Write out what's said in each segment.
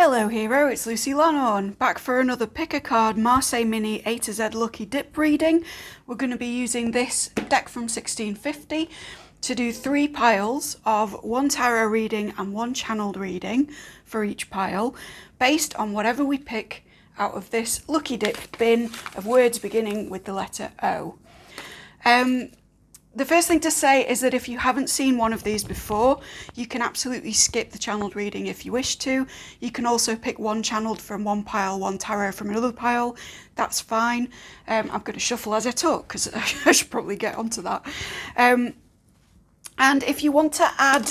Hello hero, it's Lucy Lanhorn, back for another pick a card Marseille Mini A to Z Lucky Dip reading. We're going to be using this deck from 1650 to do 3 piles of 1 tarot reading and 1 channeled reading for each pile, based on whatever we pick out of this Lucky Dip bin of words beginning with the letter O. The first thing to say is that if you haven't seen one of these before, you can absolutely skip the channeled reading if you wish to. You can also pick 1 channeled from one pile, 1 tarot from another pile. That's fine. I'm going to shuffle as I talk because I should probably get onto that. And if you want to add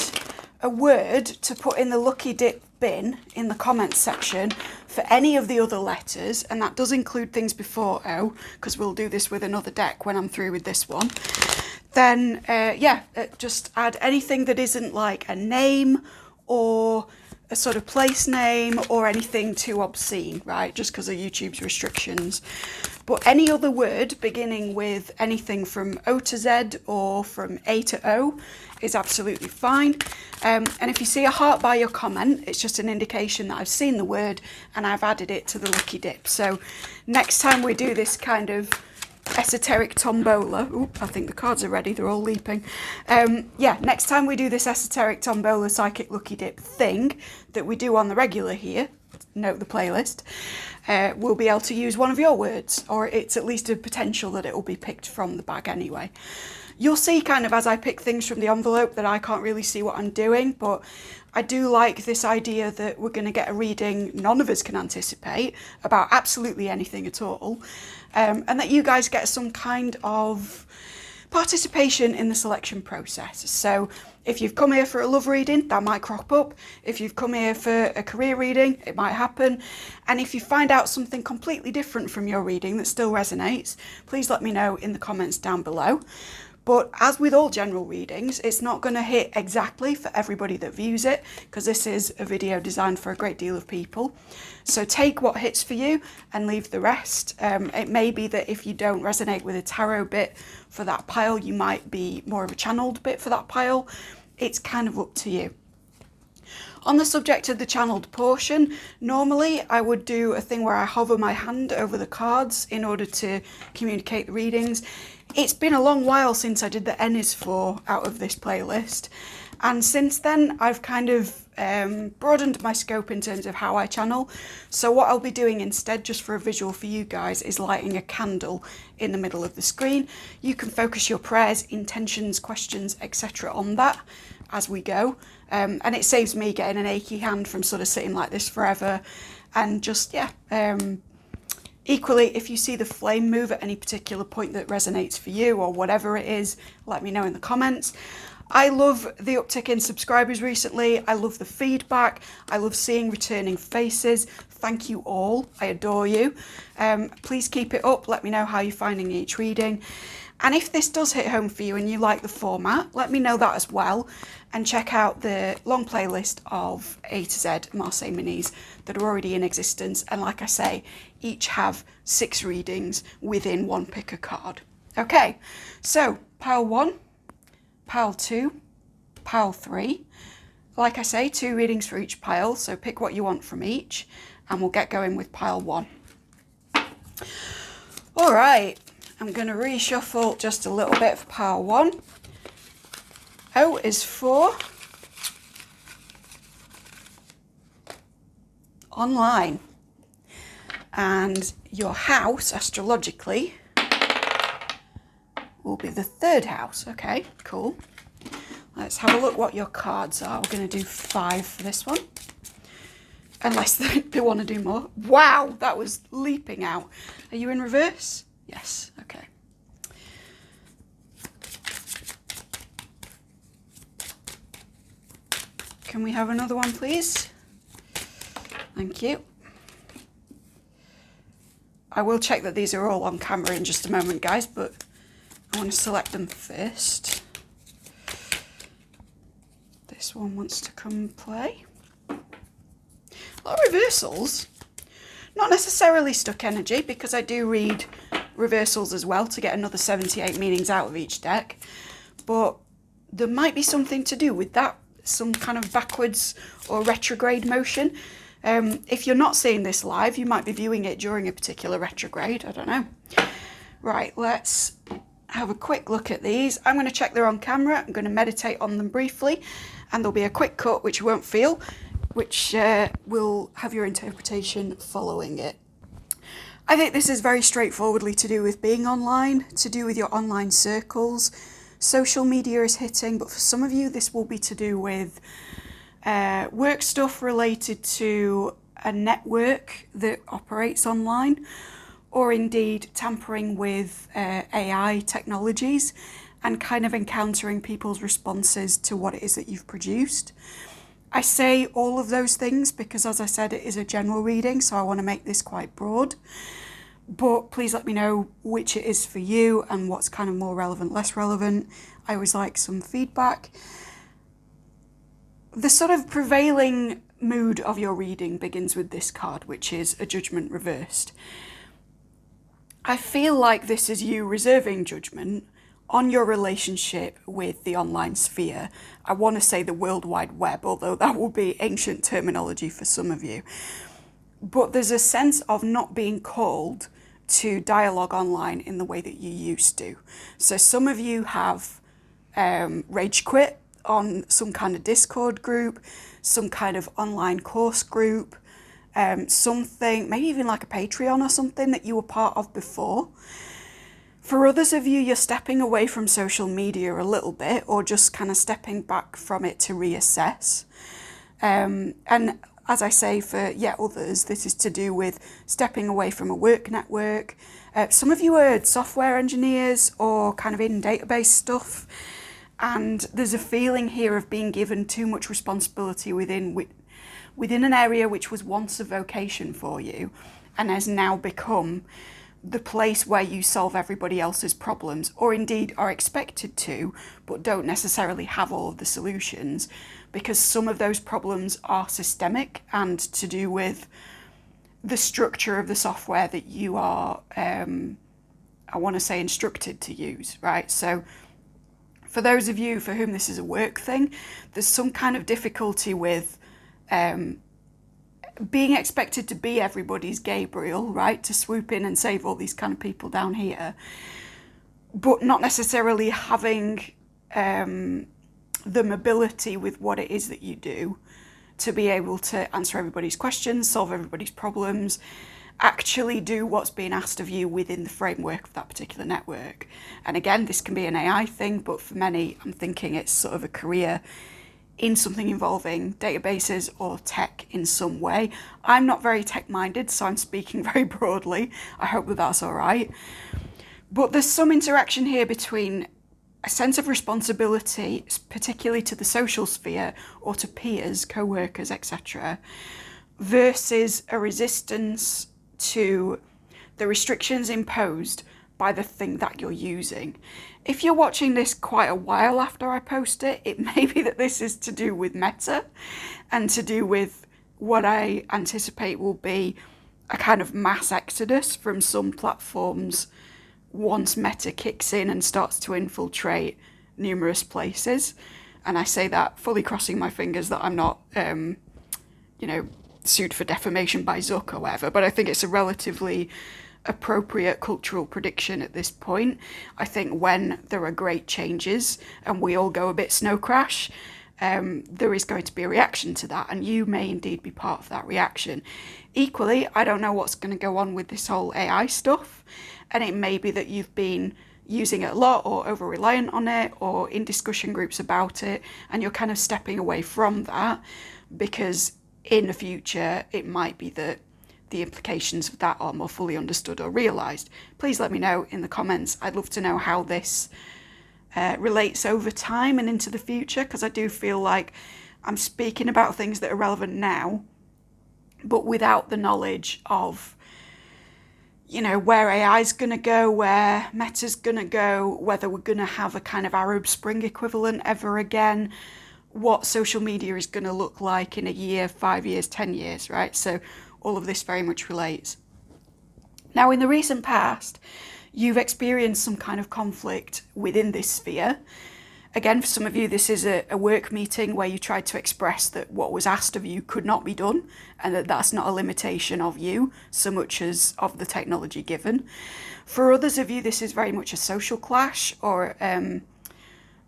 a word to put in the Lucky Dip bin in the comments section for any of the other letters, and that does include things before O, because we'll do this with another deck when I'm through with this one, then just add anything that isn't like a name or a sort of place name or anything too obscene, right? Just because of YouTube's restrictions. But any other word beginning with anything from O to Z or from A to O is absolutely fine. And if you see a heart by your comment, it's just an indication that I've seen the word and I've added it to the Lucky Dip. So next time we do this kind of esoteric tombola, I think the cards are ready, they're all leaping. Next time we do this esoteric tombola psychic Lucky Dip thing that we do on the regular here, note the playlist, we'll be able to use one of your words, or it's at least a potential that it will be picked from the bag anyway. You'll see kind of as I pick things from the envelope that I can't really see what I'm doing, but I do like this idea that we're going to get a reading none of us can anticipate about absolutely anything at all, and that you guys get some kind of participation in the selection process. So if you've come here for a love reading, that might crop up. If you've come here for a career reading, it might happen. And if you find out something completely different from your reading that still resonates, please let me know in the comments down below. But as with all general readings, it's not going to hit exactly for everybody that views it, because this is a video designed for a great deal of people. So take what hits for you and leave the rest. It may be that if you don't resonate with a tarot bit for that pile, you might be more of a channeled bit for that pile. It's kind of up to you. On the subject of the channeled portion, normally I would do a thing where I hover my hand over the cards in order to communicate the readings. It's been a long while since I did the N is for out of this playlist, and since then I've kind of broadened my scope in terms of how I channel. So what I'll be doing instead, just for a visual for you guys, is lighting a candle in the middle of the screen. You can focus your prayers, intentions, questions, etc. on that as we go, and it saves me getting an achy hand from sort of sitting like this forever. And just equally, if you see the flame move at any particular point that resonates for you or whatever it is, let me know in the comments. I love the uptick in subscribers recently. I love the feedback. I love seeing returning faces. Thank you all. I adore you. Please keep it up. Let me know how you're finding each reading. And if this does hit home for you and you like the format, let me know that as well. And check out the long playlist of A to Z Marseille Minis that are already in existence. And like I say, each have 6 readings within 1 pick a card. Okay, so pile 1, pile 2, pile 3. Like I say, 2 readings for each pile, so pick what you want from each, and we'll get going with pile 1. All right, I'm going to reshuffle just a little bit for pile 1. O is for online, and your house astrologically will be the 3rd house. Okay, cool. Let's have a look what your cards are. We're going to do 5 for this one, unless they want to do more. Wow, that was leaping out. Are you in reverse? Yes, okay. Can we have another one, please? Thank you. I will check that these are all on camera in just a moment, guys, but I want to select them first. This one wants to come and play. A lot of reversals. Not necessarily stuck energy, because I do read reversals as well to get another 78 meanings out of each deck. But there might be something to do with that, some kind of backwards or retrograde motion. If you're not seeing this live, you might be viewing it during a particular retrograde. I don't know. Right, let's have a quick look at these. I'm going to check they're on camera. I'm going to meditate on them briefly, and there'll be a quick cut which you won't feel, which will have your interpretation following it. I think this is very straightforwardly to do with being online, to do with your online circles. Social media is hitting, but for some of you this will be to do with work stuff related to a network that operates online, or indeed tampering with AI technologies and kind of encountering people's responses to what it is that you've produced. I say all of those things because, as I said, it is a general reading, so I want to make this quite broad. But please let me know which it is for you and what's kind of more relevant, less relevant. I always like some feedback. The sort of prevailing mood of your reading begins with this card, which is a judgment reversed. I feel like this is you reserving judgment on your relationship with the online sphere. I want to say the World Wide Web, although that will be ancient terminology for some of you. But there's a sense of not being called to dialogue online in the way that you used to. So some of you have rage quit on some kind of Discord group, some kind of online course group, something, maybe even like a Patreon or something that you were part of before. For others of you, you're stepping away from social media a little bit, or just kind of stepping back from it to reassess. And as I say, for others, this is to do with stepping away from a work network. Some of you are software engineers or kind of in database stuff, and there's a feeling here of being given too much responsibility within an area which was once a vocation for you and has now become the place where you solve everybody else's problems, or indeed are expected to, but don't necessarily have all of the solutions, because some of those problems are systemic and to do with the structure of the software that you are, I want to say, instructed to use, right? So for those of you for whom this is a work thing, there's some kind of difficulty with being expected to be everybody's Gabriel, right? To swoop in and save all these kind of people down here, but not necessarily having the mobility with what it is that you do to be able to answer everybody's questions, solve everybody's problems, actually do what's being asked of you within the framework of that particular network. And again, this can be an AI thing, but for many, I'm thinking it's sort of a career in something involving databases or tech in some way. I'm not very tech-minded, so I'm speaking very broadly. I hope that that's all right. But there's some interaction here between a sense of responsibility, particularly to the social sphere or to peers, co-workers, etc., versus a resistance to the restrictions imposed by the thing that you're using. If you're watching this quite a while after I post it, it may be that this is to do with Meta and to do with what I anticipate will be a kind of mass exodus from some platforms once Meta kicks in and starts to infiltrate numerous places. And I say that fully crossing my fingers that I'm not, sued for defamation by Zuck or whatever, but I think it's a relatively appropriate cultural prediction at this point. I think when there are great changes and we all go a bit snow crash, there is going to be a reaction to that, and you may indeed be part of that reaction. Equally, I don't know what's going to go on with this whole AI stuff, and it may be that you've been using it a lot or over-reliant on it or in discussion groups about it, and you're kind of stepping away from that because in the future it might be that the implications of that are more fully understood or realised. Please let me know in the comments. I'd love to know how this relates over time and into the future, because I do feel like I'm speaking about things that are relevant now, but without the knowledge of, where AI is going to go, where Meta's going to go, whether we're going to have a kind of Arab Spring equivalent ever again, what social media is going to look like in a year, 5 years, 10 years, right? So all of this very much relates. Now, in the recent past, you've experienced some kind of conflict within this sphere, Again, for some of you, this is a work meeting where you tried to express that what was asked of you could not be done, and that that's not a limitation of you so much as of the technology given. For others of you, this is very much a social clash, or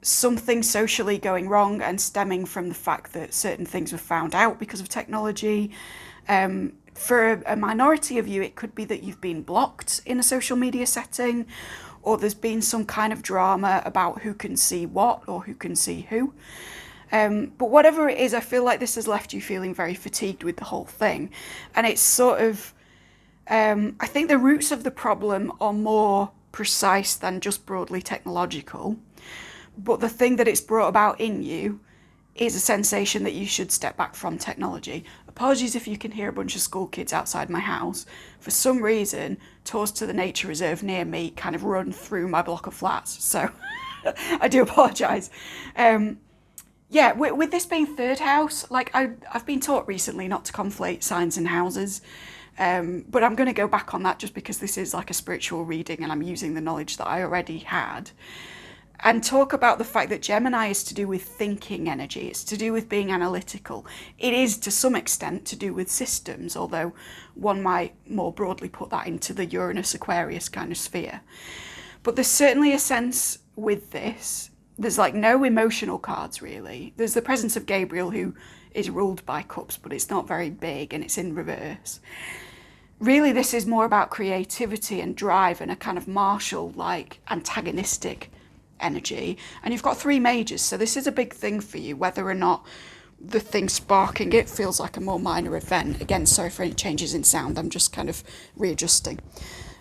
something socially going wrong and stemming from the fact that certain things were found out because of technology. For a minority of you, it could be that you've been blocked in a social media setting, or there's been some kind of drama about who can see what or who can see who. But whatever it is, I feel like this has left you feeling very fatigued with the whole thing. And it's sort of, I think the roots of the problem are more precise than just broadly technological. But the thing that it's brought about in you is a sensation that you should step back from technology. Apologies if you can hear a bunch of school kids outside my house. For some reason, tours to the nature reserve near me kind of run through my block of flats. So I do apologise. Yeah, with this being third house, like I've been taught recently not to conflate signs and houses. But I'm going to go back on that just because this is like a spiritual reading and I'm using the knowledge that I already had. And talk about the fact that Gemini is to do with thinking energy. It's to do with being analytical. It is to some extent to do with systems, although one might more broadly put that into the Uranus-Aquarius kind of sphere. But there's certainly a sense with this. There's like no emotional cards really. There's the presence of Gabriel, who is ruled by cups, but it's not very big and it's in reverse. Really, this is more about creativity and drive and a kind of martial, like antagonistic energy. And you've got 3 majors, so this is a big thing for you. Whether or not the thing sparking it feels like a more minor event. Again, sorry for any changes in sound, I'm just kind of readjusting.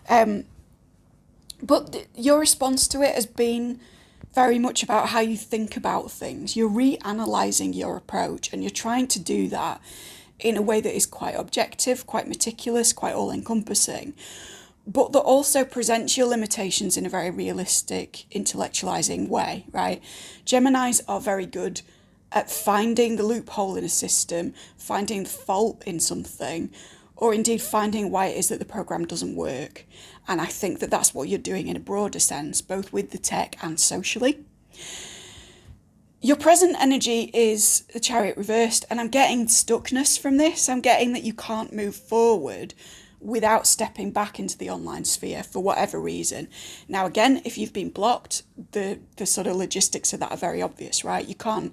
But your response to it has been very much about how you think about things. You're reanalyzing your approach, and you're trying to do that in a way that is quite objective, quite meticulous, quite all-encompassing, but that also presents your limitations in a very realistic, intellectualizing way, right? Geminis are very good at finding the loophole in a system, finding the fault in something, or indeed finding why it is that the program doesn't work. And I think that that's what you're doing in a broader sense, both with the tech and socially. Your present energy is the Chariot reversed, and I'm getting stuckness from this. I'm getting that you can't move forward without stepping back into the online sphere for whatever reason. Now, again, if you've been blocked, the sort of logistics of that are very obvious, right? You can't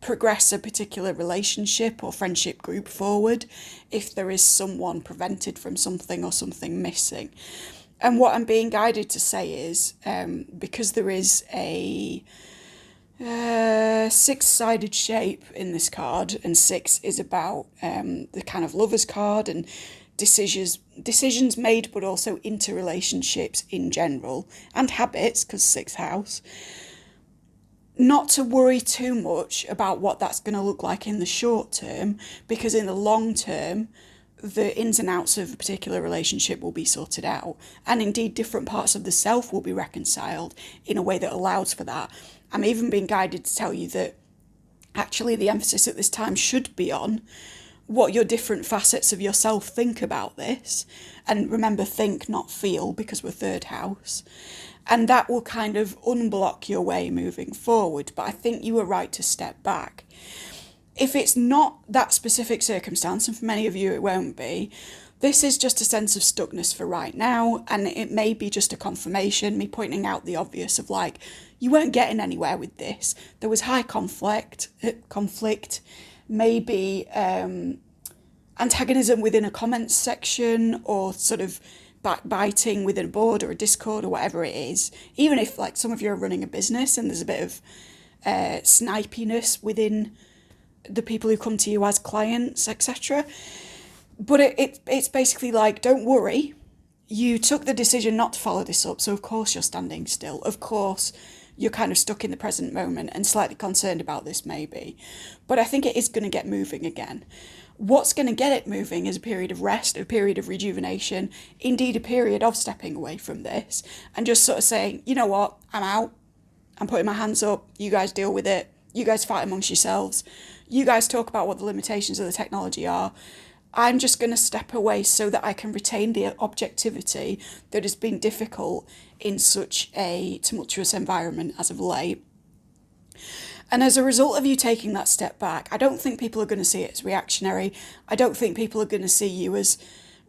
progress a particular relationship or friendship group forward if there is someone prevented from something or something missing. And what I'm being guided to say is, because there is a 6-sided shape in this card, and 6 is about the kind of lover's card and decisions made, but also interrelationships in general, and habits, because 6th house. Not to worry too much about what that's going to look like in the short term, because in the long term, the ins and outs of a particular relationship will be sorted out. And indeed, different parts of the self will be reconciled in a way that allows for that. I'm even being guided to tell you that actually the emphasis at this time should be on what your different facets of yourself think about this. And remember, think, not feel, because we're 3rd house. And that will kind of unblock your way moving forward. But I think you were right to step back. If it's not that specific circumstance, and for many of you it won't be, this is just a sense of stuckness for right now, and it may be just a confirmation, me pointing out the obvious of like, you weren't getting anywhere with this. There was high conflict, maybe antagonism within a comments section, or sort of backbiting within a board or a Discord or whatever it is. Even if like some of you are running a business and there's a bit of snipiness within the people who come to you as clients, etc. But it's basically like, don't worry, you took the decision not to follow this up, so of course you're standing still. Of course you're kind of stuck in the present moment and slightly concerned about this maybe. But I think it is going to get moving again. What's going to get it moving is a period of rest, a period of rejuvenation, indeed a period of stepping away from this and just sort of saying, you know what, I'm out, I'm putting my hands up, you guys deal with it, you guys fight amongst yourselves, you guys talk about what the limitations of the technology are. I'm just going to step away so that I can retain the objectivity that has been difficult in such a tumultuous environment as of late. And as a result of you taking that step back, I don't think people are going to see it as reactionary. I don't think people are going to see you as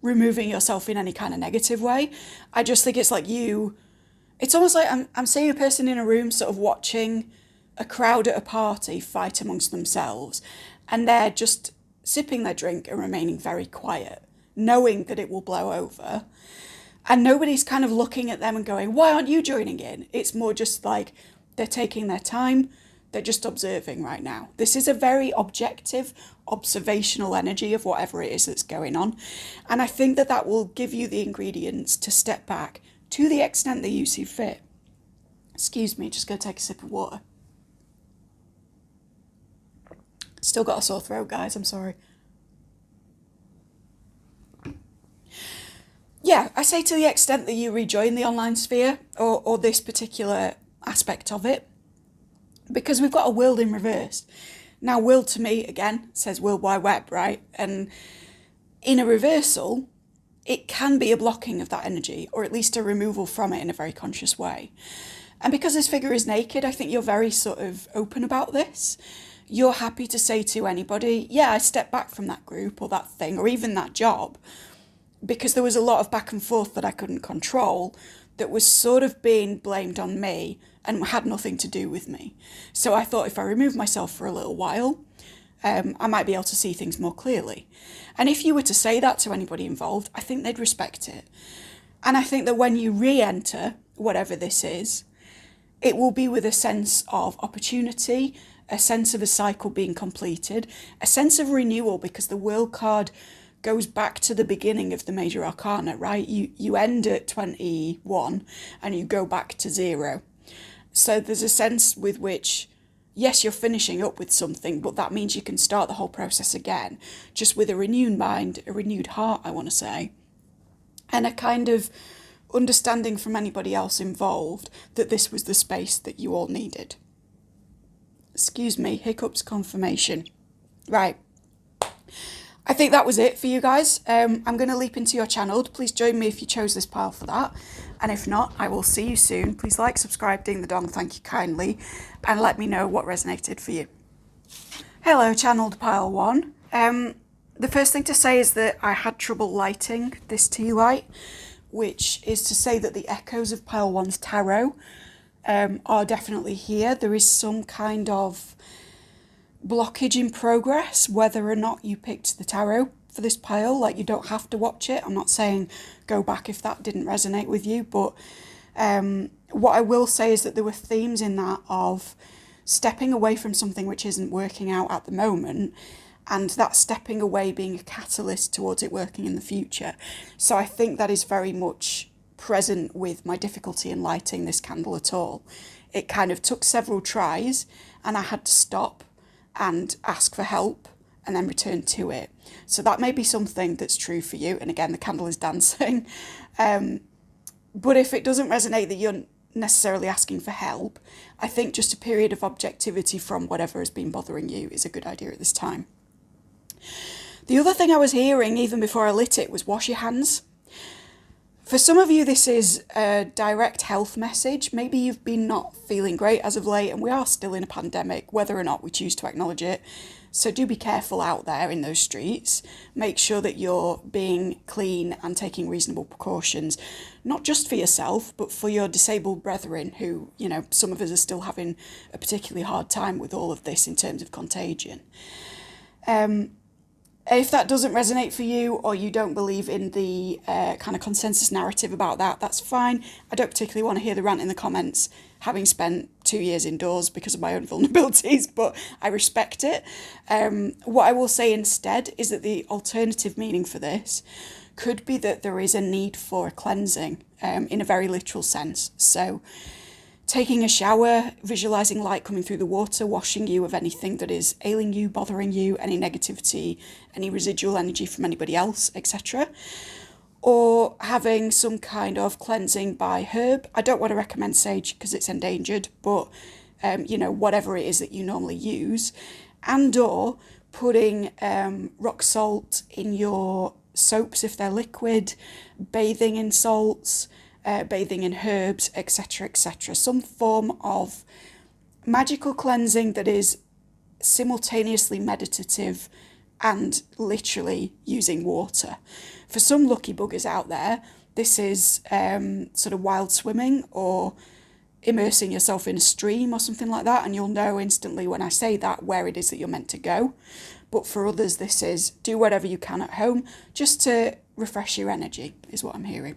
removing yourself in any kind of negative way. I just think it's like it's almost like I'm seeing a person in a room sort of watching a crowd at a party fight amongst themselves, and they're just sipping their drink and remaining very quiet, knowing that it will blow over. And nobody's kind of looking at them and going, why aren't you joining in? It's more just like they're taking their time. They're just observing right now. This is a very objective, observational energy of whatever it is that's going on. And I think that that will give you the ingredients to step back to the extent that you see fit. Excuse me, just going to take a sip of water. Still got a sore throat, guys, I'm sorry. Yeah, I say to the extent that you rejoin the online sphere or this particular aspect of it, because we've got a world in reverse. Now, world to me, again, says World Wide Web, right? And in a reversal, it can be a blocking of that energy, or at least a removal from it in a very conscious way. And because this figure is naked, I think you're very sort of open about this. You're happy to say to anybody, yeah, I stepped back from that group or that thing or even that job because there was a lot of back and forth that I couldn't control that was sort of being blamed on me and had nothing to do with me. So I thought if I remove myself for a little while, I might be able to see things more clearly. And if you were to say that to anybody involved, I think they'd respect it. And I think that when you re-enter whatever this is, it will be with a sense of opportunity, a sense of a cycle being completed, a sense of renewal, because the World card goes back to the beginning of the major arcana, right? You end at 21 and you go back to 0. So there's a sense with which, yes, you're finishing up with something, but that means you can start the whole process again, just with a renewed mind, a renewed heart, I want to say, and a kind of understanding from anybody else involved that this was the space that you all needed. Excuse me, hiccups confirmation. Right. I think that was it for you guys. I'm going to leap into your channel. Please join me if you chose this pile for that. And if not, I will see you soon. Please like, subscribe, ding the dong, thank you kindly. And let me know what resonated for you. Hello, channeled pile 1. The first thing to say is that I had trouble lighting this tea light, which is to say that the echoes of pile 1's tarot are definitely here. There is some kind of blockage in progress, whether or not you picked the tarot for this pile. Like, you don't have to watch it. I'm not saying go back if that didn't resonate with you, but what I will say is that there were themes in that of stepping away from something which isn't working out at the moment, and that stepping away being a catalyst towards it working in the future. So I think that is very much present with my difficulty in lighting this candle at all. It kind of took several tries and I had to stop and ask for help and then return to it. So that may be something that's true for you. And again, the candle is dancing. But if it doesn't resonate that you're necessarily asking for help, I think just a period of objectivity from whatever has been bothering you is a good idea at this time. The other thing I was hearing even before I lit it was wash your hands. For some of you, this is a direct health message. Maybe you've been not feeling great as of late, and we are still in a pandemic, whether or not we choose to acknowledge it. So do be careful out there in those streets. Make sure that you're being clean and taking reasonable precautions, not just for yourself, but for your disabled brethren who, you know, some of us are still having a particularly hard time with all of this in terms of contagion. If that doesn't resonate for you, or you don't believe in the kind of consensus narrative about that, that's fine. I don't particularly want to hear the rant in the comments, having spent 2 years indoors because of my own vulnerabilities, but I respect it. What I will say instead is that the alternative meaning for this could be that there is a need for a cleansing in a very literal sense. So taking a shower, visualizing light coming through the water, washing you of anything that is ailing you, bothering you, any negativity, any residual energy from anybody else, etc. Or having some kind of cleansing by herb. I don't want to recommend sage because it's endangered, but you know, whatever it is that you normally use. And or putting rock salt in your soaps if they're liquid, bathing in salts, bathing in herbs, etc., etc. Some form of magical cleansing that is simultaneously meditative and literally using water. For some lucky buggers out there, this is sort of wild swimming or immersing yourself in a stream or something like that, and you'll know instantly when I say that where it is that you're meant to go. But for others, this is do whatever you can at home just to refresh your energy, is what I'm hearing.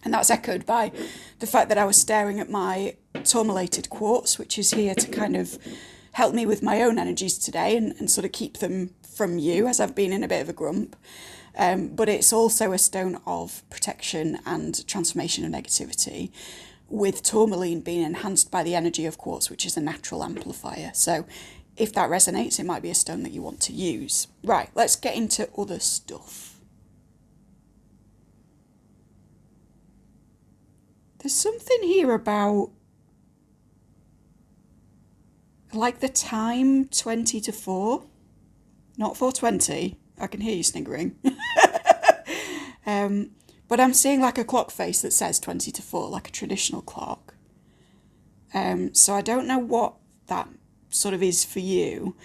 And that's echoed by the fact that I was staring at my tourmalated quartz, which is here to kind of help me with my own energies today and sort of keep them from you, as I've been in a bit of a grump. But it's also a stone of protection and transformation of negativity, with tourmaline being enhanced by the energy of quartz, which is a natural amplifier. So if that resonates, it might be a stone that you want to use. Right, let's get into other stuff. There's something here about, like, the time 20 to 4, not 4:20. I can hear you sniggering. But I'm seeing like a clock face that says 20 to 4, like a traditional clock. So I don't know what that sort of is for you.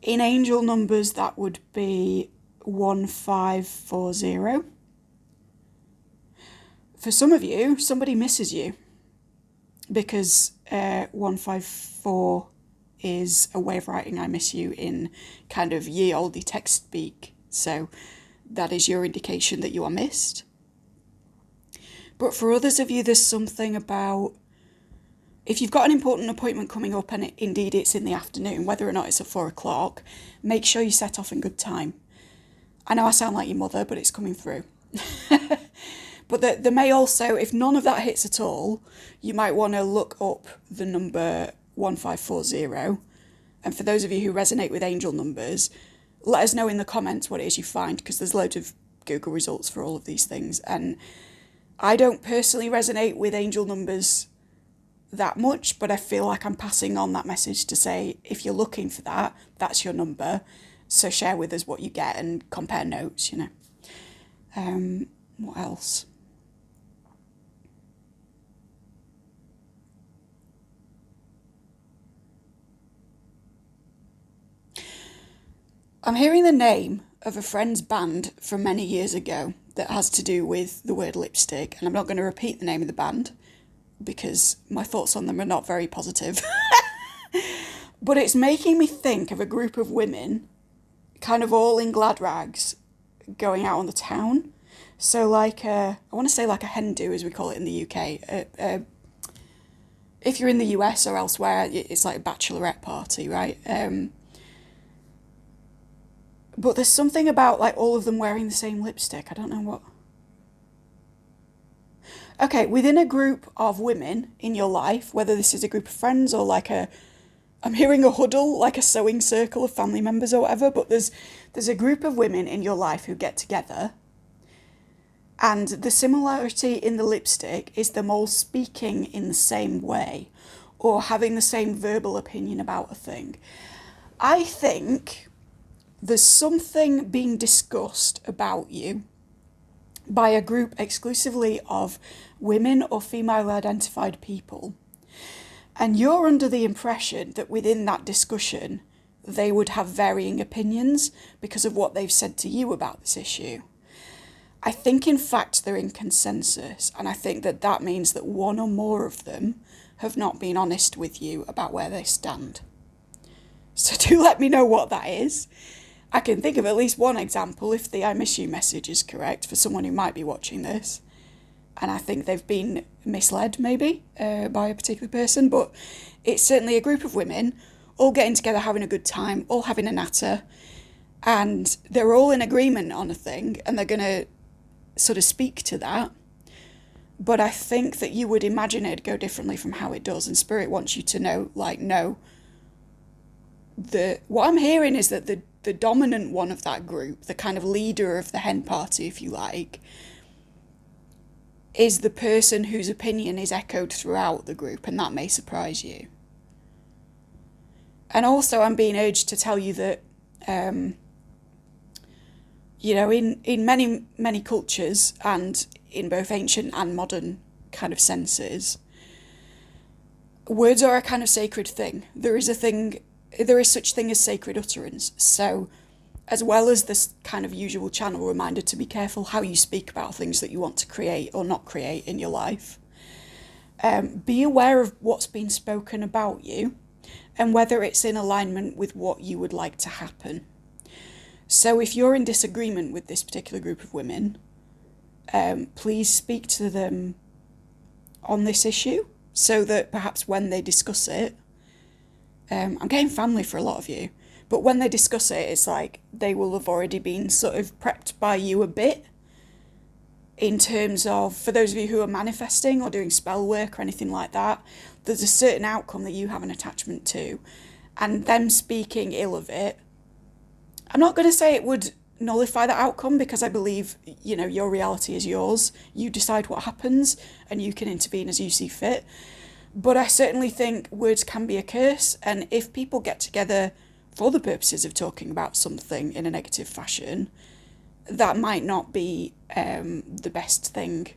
In angel numbers, that would be 1540. For some of you, somebody misses you, because 154 is a way of writing I miss you in kind of ye olde text speak. So that is your indication that you are missed. But for others of you, there's something about, if you've got an important appointment coming up and indeed it's in the afternoon, whether or not it's at 4 o'clock, make sure you set off in good time. I know I sound like your mother, but it's coming through. But there may also, if none of that hits at all, you might want to look up the number 1540. And for those of you who resonate with angel numbers, let us know in the comments what it is you find, because there's loads of Google results for all of these things. And I don't personally resonate with angel numbers that much, but I feel like I'm passing on that message to say, if you're looking for that, that's your number. So share with us what you get and compare notes, you know. What else? I'm hearing the name of a friend's band from many years ago that has to do with the word lipstick, and I'm not going to repeat the name of the band because my thoughts on them are not very positive. But it's making me think of a group of women kind of all in glad rags going out on the town. So like I want to say like a hen do, as we call it in the UK. If you're in the US or elsewhere, it's like a bachelorette party, right? But there's something about like all of them wearing the same lipstick. I don't know what. Okay, within a group of women in your life, whether this is a group of friends or like I'm hearing a huddle, like a sewing circle of family members or whatever, but there's a group of women in your life who get together, and the similarity in the lipstick is them all speaking in the same way or having the same verbal opinion about a thing. I think there's something being discussed about you by a group exclusively of women or female identified people. And you're under the impression that within that discussion, they would have varying opinions because of what they've said to you about this issue. I think, in fact, they're in consensus, and I think that that means that one or more of them have not been honest with you about where they stand. So do let me know what that is. I can think of at least one example if the I miss you message is correct for someone who might be watching this. And I think they've been misled maybe by a particular person, but it's certainly a group of women all getting together, having a good time, all having a natter, and they're all in agreement on a thing and they're going to sort of speak to that. But I think that you would imagine it'd go differently from how it does, and Spirit wants you to know, like, no. What I'm hearing is that the dominant one of that group, the kind of leader of the hen party, if you like, is the person whose opinion is echoed throughout the group, and that may surprise you. And also I'm being urged to tell you that, you know, in many, many cultures, and in both ancient and modern kind of senses, words are a kind of sacred thing. There is such thing as sacred utterance. So as well as this kind of usual channel reminder to be careful how you speak about things that you want to create or not create in your life, be aware of what's been spoken about you and whether it's in alignment with what you would like to happen. So if you're in disagreement with this particular group of women, please speak to them on this issue so that perhaps when they discuss it, I'm getting family for a lot of you, but when they discuss it, it's like they will have already been sort of prepped by you a bit in terms of, for those of you who are manifesting or doing spell work or anything like that, there's a certain outcome that you have an attachment to, and them speaking ill of it, I'm not going to say it would nullify that outcome, because I believe, your reality is yours. You decide what happens and you can intervene as you see fit. But I certainly think words can be a curse, and if people get together for the purposes of talking about something in a negative fashion, that might not be the best thing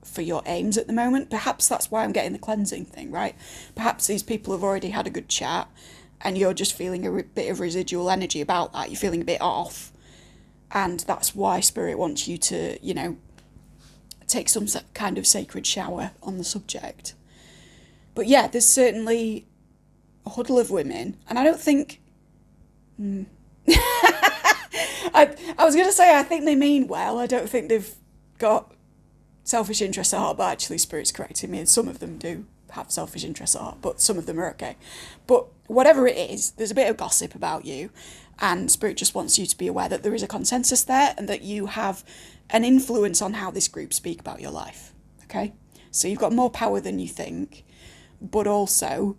for your aims at the moment. Perhaps that's why I'm getting the cleansing thing, right? Perhaps these people have already had a good chat and you're just feeling a bit of residual energy about that. You're feeling a bit off. And that's why Spirit wants you to, take some kind of sacred shower on the subject. But yeah, there's certainly a huddle of women. And I don't think... I was going to say I think they mean well. I don't think they've got selfish interests at heart, but actually Spirit's correcting me, and some of them do have selfish interests at heart, but some of them are okay. But whatever it is, there's a bit of gossip about you, and Spirit just wants you to be aware that there is a consensus there and that you have an influence on how this group speak about your life, okay? So you've got more power than you think, but also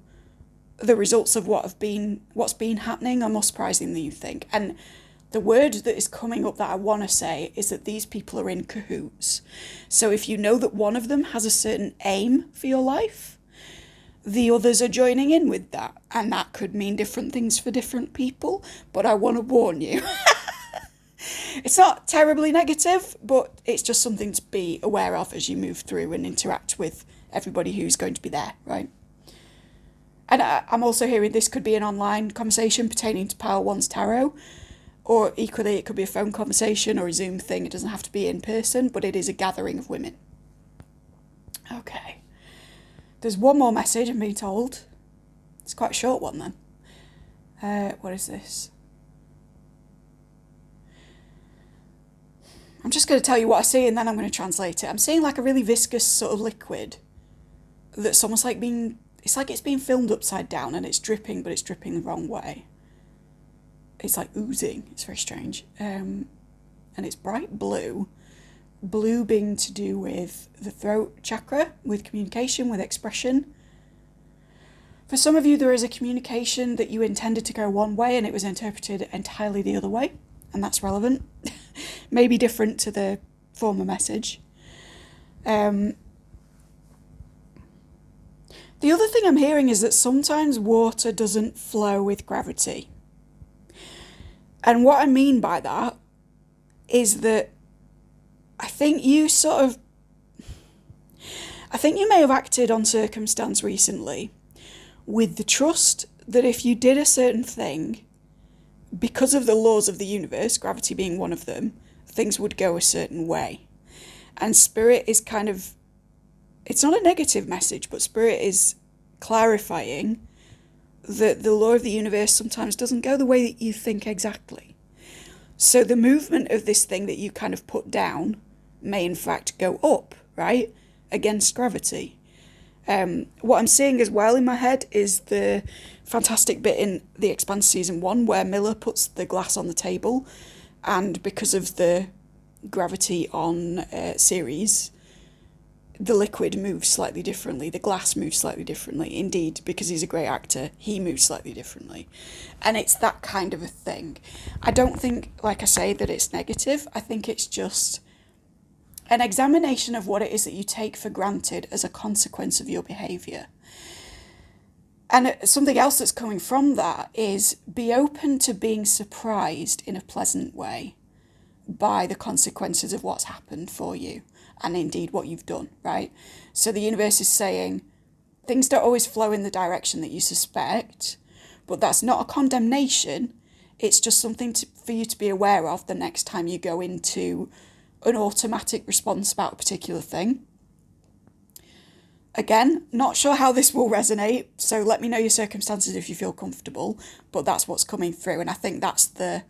the results of what's been happening are more surprising than you think. And the word that is coming up that I want to say is that these people are in cahoots. So if you know that one of them has a certain aim for your life, the others are joining in with that. And that could mean different things for different people, but I want to warn you. It's not terribly negative, but it's just something to be aware of as you move through and interact with everybody who's going to be there, right? And I'm also hearing this could be an online conversation pertaining to Pile 1's tarot, or equally it could be a phone conversation or a Zoom thing. It doesn't have to be in person, but it is a gathering of women. Okay. There's one more message I'm being told. It's quite a short one then. What is this? I'm just going to tell you what I see and then I'm going to translate it. I'm seeing like a really viscous sort of liquid that's almost like it's being filmed upside down and it's dripping, but it's dripping the wrong way. It's like oozing. It's very strange. And it's bright blue. Blue being to do with the throat chakra, with communication, with expression. For some of you, there is a communication that you intended to go one way and it was interpreted entirely the other way. And that's relevant. Maybe different to the former message. The other thing I'm hearing is that sometimes water doesn't flow with gravity. And what I mean by that is that I think you may have acted on circumstance recently with the trust that if you did a certain thing, because of the laws of the universe, gravity being one of them, things would go a certain way. And Spirit is kind of, it's not a negative message, but Spirit is clarifying that the law of the universe sometimes doesn't go the way that you think exactly. So the movement of this thing that you kind of put down may in fact go up, right? Against gravity. What I'm seeing as well in my head is the fantastic bit in The Expanse Season 1 where Miller puts the glass on the table, and because of the gravity on Ceres, the liquid moves slightly differently, the glass moves slightly differently. Indeed, because he's a great actor, he moves slightly differently. And it's that kind of a thing. I don't think, like I say, that it's negative. I think it's just an examination of what it is that you take for granted as a consequence of your behaviour. And something else that's coming from that is be open to being surprised in a pleasant way by the consequences of what's happened for you and indeed what you've done, right? So the universe is saying, things don't always flow in the direction that you suspect, but that's not a condemnation. It's just something for you to be aware of the next time you go into an automatic response about a particular thing. Again, not sure how this will resonate, so let me know your circumstances if you feel comfortable, but that's what's coming through, and I think that's the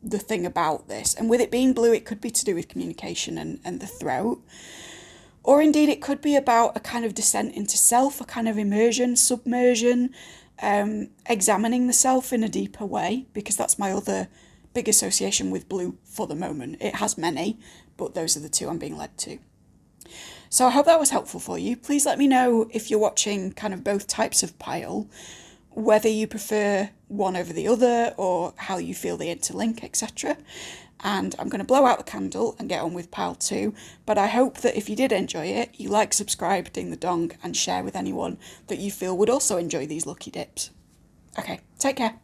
thing about this. And with it being blue, it could be to do with communication and the throat, or indeed it could be about a kind of descent into self, a kind of immersion, submersion, examining the self in a deeper way, because that's my other big association with blue for the moment. It has many, but those are the two I'm being led to. So I hope that was helpful for you. Please let me know if you're watching kind of both types of pile, whether you prefer one over the other or how you feel they interlink, etc. And I'm going to blow out the candle and get on with pile 2. But I hope that if you did enjoy it, you like, subscribe, ding the dong, and share with anyone that you feel would also enjoy these lucky dips. Okay, take care.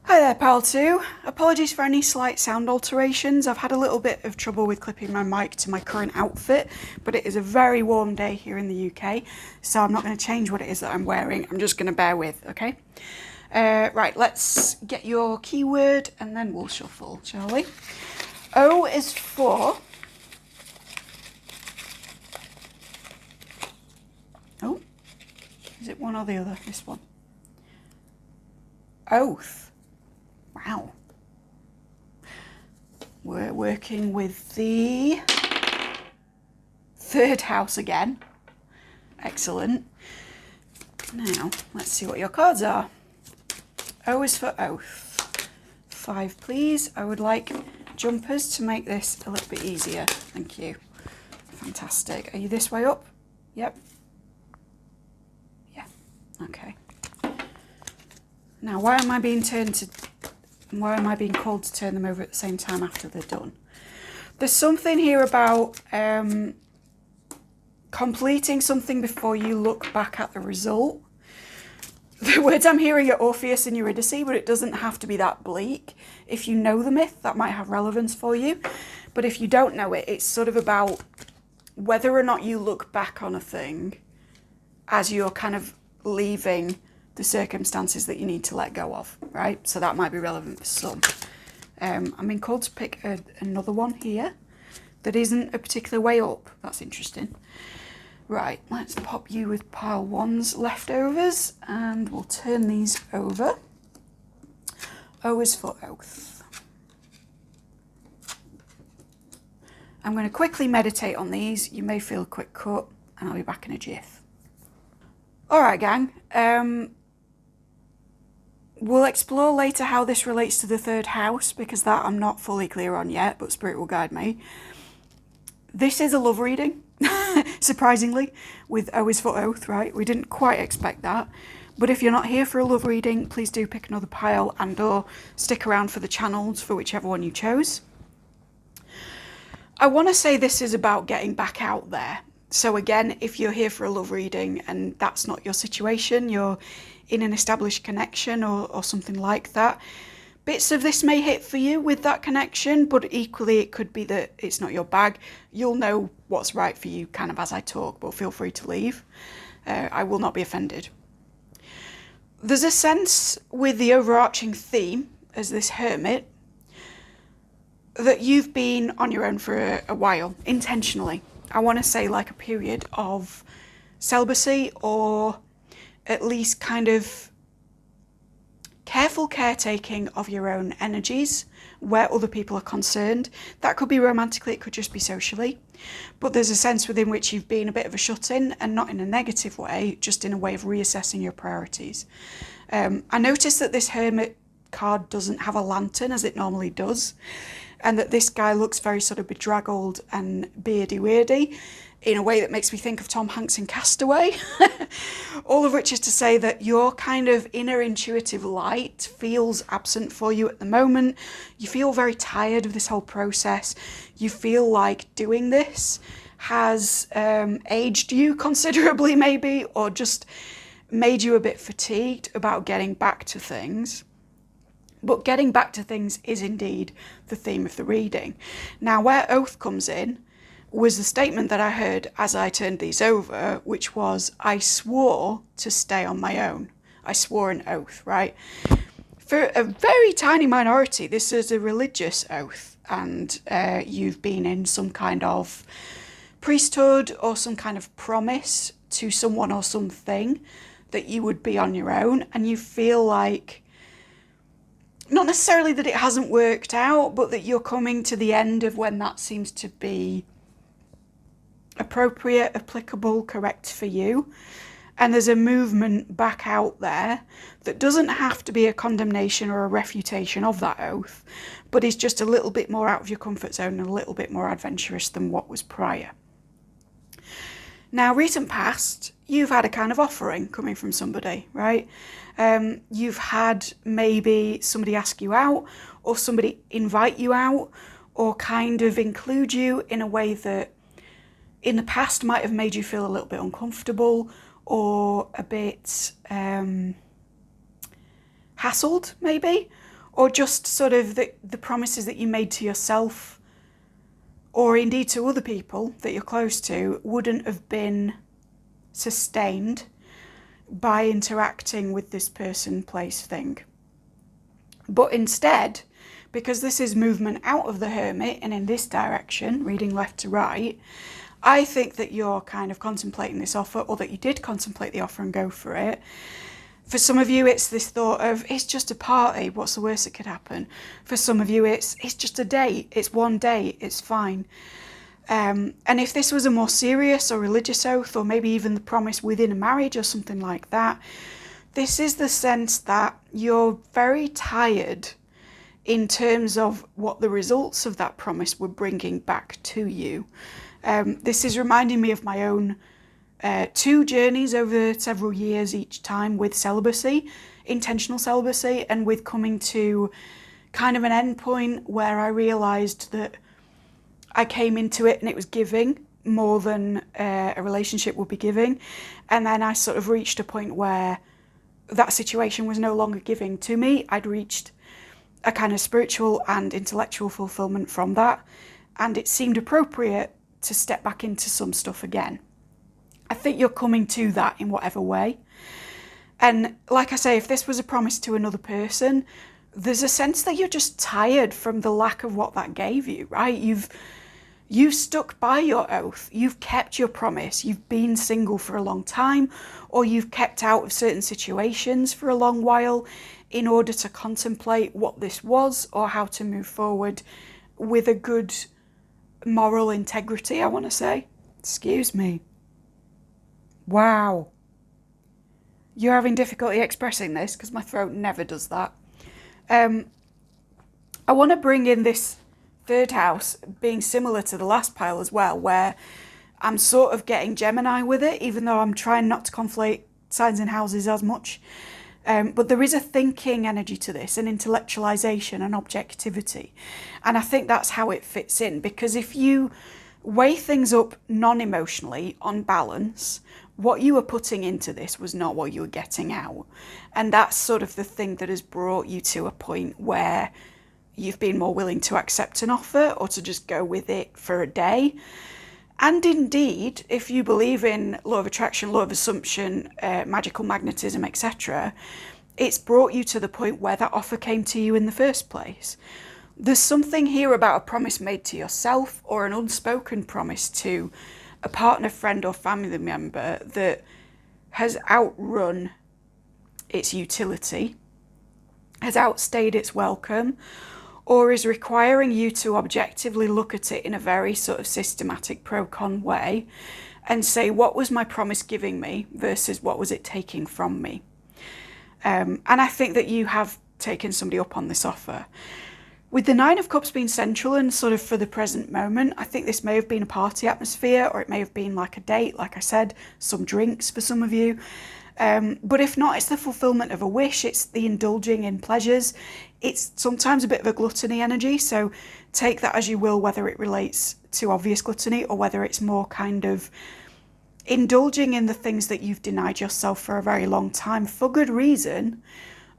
Hi there, pile 2. Apologies for any slight sound alterations. I've had a little bit of trouble with clipping my mic to my current outfit, but it is a very warm day here in the UK, so I'm not going to change what it is that I'm wearing. I'm just going to bear with, okay? Right, let's get your keyword and then we'll shuffle, shall we? O is for... Oh, is it one or the other? This one. Oath. Wow. We're working with the 3rd house again. Excellent. Now, let's see what your cards are. O is for oath. 5, please. I would like jumpers to make this a little bit easier. Thank you. Fantastic. Are you this way up? Yep. Yeah. Okay. Now, why am I being called to turn them over at the same time after they're done? There's something here about completing something before you look back at the result. The words I'm hearing are Orpheus and Eurydice, but it doesn't have to be that bleak. If you know the myth, that might have relevance for you. But if you don't know it, it's sort of about whether or not you look back on a thing as you're kind of leaving the circumstances that you need to let go of, right? So that might be relevant for some. I'm being called to pick another one here that isn't a particular way up. That's interesting. Right, let's pop you with pile 1's leftovers and we'll turn these over. O is for oath. I'm going to quickly meditate on these. You may feel a quick cut and I'll be back in a jiff. All right, gang. We'll explore later how this relates to the 3rd house, because that I'm not fully clear on yet, but Spirit will guide me. This is a love reading, surprisingly, with O is for oath, right? We didn't quite expect that. But if you're not here for a love reading, please do pick another pile and or stick around for the channels for whichever one you chose. I want to say this is about getting back out there. So again, if you're here for a love reading and that's not your situation, you're in an established connection or something like that, bits of this may hit for you with that connection, but equally it could be that it's not your bag. You'll know what's right for you kind of as I talk, but feel free to leave. I will not be offended. There's a sense with the overarching theme as this hermit that you've been on your own for a while, intentionally. I want to say like a period of celibacy, or at least kind of careful caretaking of your own energies where other people are concerned. That could be romantically, it could just be socially. But there's a sense within which you've been a bit of a shut-in, and not in a negative way, just in a way of reassessing your priorities. I noticed that this Hermit card doesn't have a lantern as it normally does, and that this guy looks very sort of bedraggled and beardy-weirdy in a way that makes me think of Tom Hanks in Castaway. All of which is to say that your kind of inner intuitive light feels absent for you at the moment. You feel very tired of this whole process. You feel like doing this has aged you considerably maybe, or just made you a bit fatigued about getting back to things. But getting back to things is indeed the theme of the reading. Now, where oath comes in, was the statement that I heard as I turned these over, which was, I swore to stay on my own. I swore an oath, right? For a very tiny minority, this is a religious oath, and you've been in some kind of priesthood or some kind of promise to someone or something that you would be on your own, and you feel like, not necessarily that it hasn't worked out, but that you're coming to the end of when that seems to be appropriate, applicable, correct for you. And there's a movement back out there that doesn't have to be a condemnation or a refutation of that oath, but is just a little bit more out of your comfort zone and a little bit more adventurous than what was prior. Now, recent past, you've had a kind of offering coming from somebody, right? You've had maybe somebody ask you out, or somebody invite you out, or kind of include you in a way that in the past might have made you feel a little bit uncomfortable or a bit hassled, maybe, or just sort of the promises that you made to yourself or indeed to other people that you're close to wouldn't have been sustained by interacting with this person, place, thing. But instead, because this is movement out of the hermit and in this direction, reading left to right, I think that you're kind of contemplating this offer, or that you did contemplate the offer and go for it. For some of you, it's this thought of, it's just a party, what's the worst that could happen? For some of you, it's just a date, it's one day, it's fine. And if this was a more serious or religious oath, or maybe even the promise within a marriage or something like that, this is the sense that you're very tired in terms of what the results of that promise were bringing back to you. This is reminding me of my own 2 journeys over several years each time with celibacy, intentional celibacy, and with coming to kind of an end point where I realised that I came into it and it was giving more than a relationship would be giving. And then I sort of reached a point where that situation was no longer giving to me. I'd reached a kind of spiritual and intellectual fulfillment from that, and it seemed appropriate to step back into some stuff again. I think you're coming to that in whatever way. And like I say, if this was a promise to another person, there's a sense that you're just tired from the lack of what that gave you, right? You've stuck by your oath, you've kept your promise, you've been single for a long time, or you've kept out of certain situations for a long while in order to contemplate what this was or how to move forward with a good moral integrity, I want to say. Excuse me. Wow. You're having difficulty expressing this because my throat never does that. I want to bring in this 3rd house being similar to the last pile as well, where I'm sort of getting Gemini with it, even though I'm trying not to conflate signs and houses as much. But there is a thinking energy to this, an intellectualization and objectivity. And I think that's how it fits in, because if you weigh things up non-emotionally on balance, what you were putting into this was not what you were getting out. And that's sort of the thing that has brought you to a point where you've been more willing to accept an offer or to just go with it for a day. And indeed, if you believe in law of attraction, law of assumption, magical magnetism, etc., it's brought you to the point where that offer came to you in the first place. There's something here about a promise made to yourself or an unspoken promise to a partner, friend, or family member that has outrun its utility, has outstayed its welcome, or is requiring you to objectively look at it in a very sort of systematic pro-con way and say, what was my promise giving me versus what was it taking from me? And I think that you have taken somebody up on this offer. With the 9 of Cups being central and sort of for the present moment, I think this may have been a party atmosphere, or it may have been like a date, like I said, some drinks for some of you. But if not, it's the fulfillment of a wish, it's the indulging in pleasures. It's sometimes a bit of a gluttony energy, so take that as you will, whether it relates to obvious gluttony or whether it's more kind of indulging in the things that you've denied yourself for a very long time for good reason,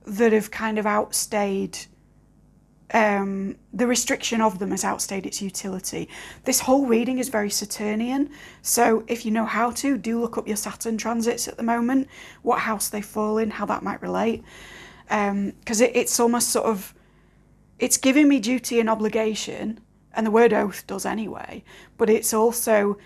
that have kind of outstayed the restriction of them has outstayed its utility. This whole reading is very Saturnian, so if you know how to, do look up your Saturn transits at the moment, what house they fall in, how that might relate, because it's almost sort of, it's giving me duty and obligation, and the word oath does anyway, but it's also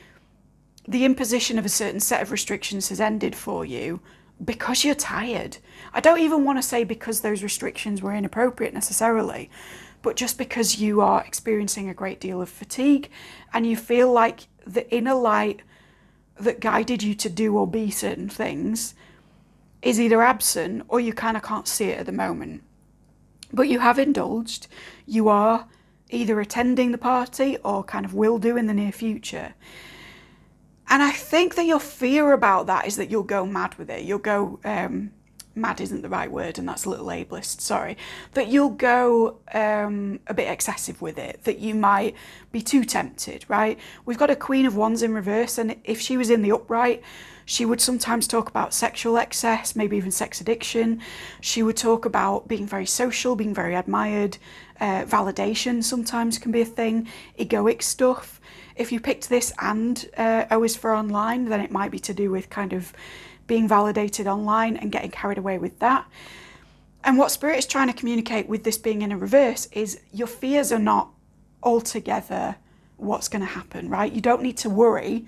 the imposition of a certain set of restrictions has ended for you because you're tired. I don't even want to say because those restrictions were inappropriate necessarily, but just because you are experiencing a great deal of fatigue and you feel like the inner light that guided you to do or be certain things is either absent or you kind of can't see it at the moment. But you have indulged, you are either attending the party or kind of will do in the near future. And I think that your fear about that is that you'll go mad with it. You'll go, mad isn't the right word, and that's a little ableist, sorry. That you'll go a bit excessive with it, that you might be too tempted, right? We've got a Queen of Wands in reverse, and if she was in the upright, she would sometimes talk about sexual excess, maybe even sex addiction. She would talk about being very social, being very admired. Validation sometimes can be a thing, egoic stuff. If you picked this and O is for online, then it might be to do with kind of being validated online and getting carried away with that. And what Spirit is trying to communicate with this being in a reverse is your fears are not altogether what's going to happen, right? You don't need to worry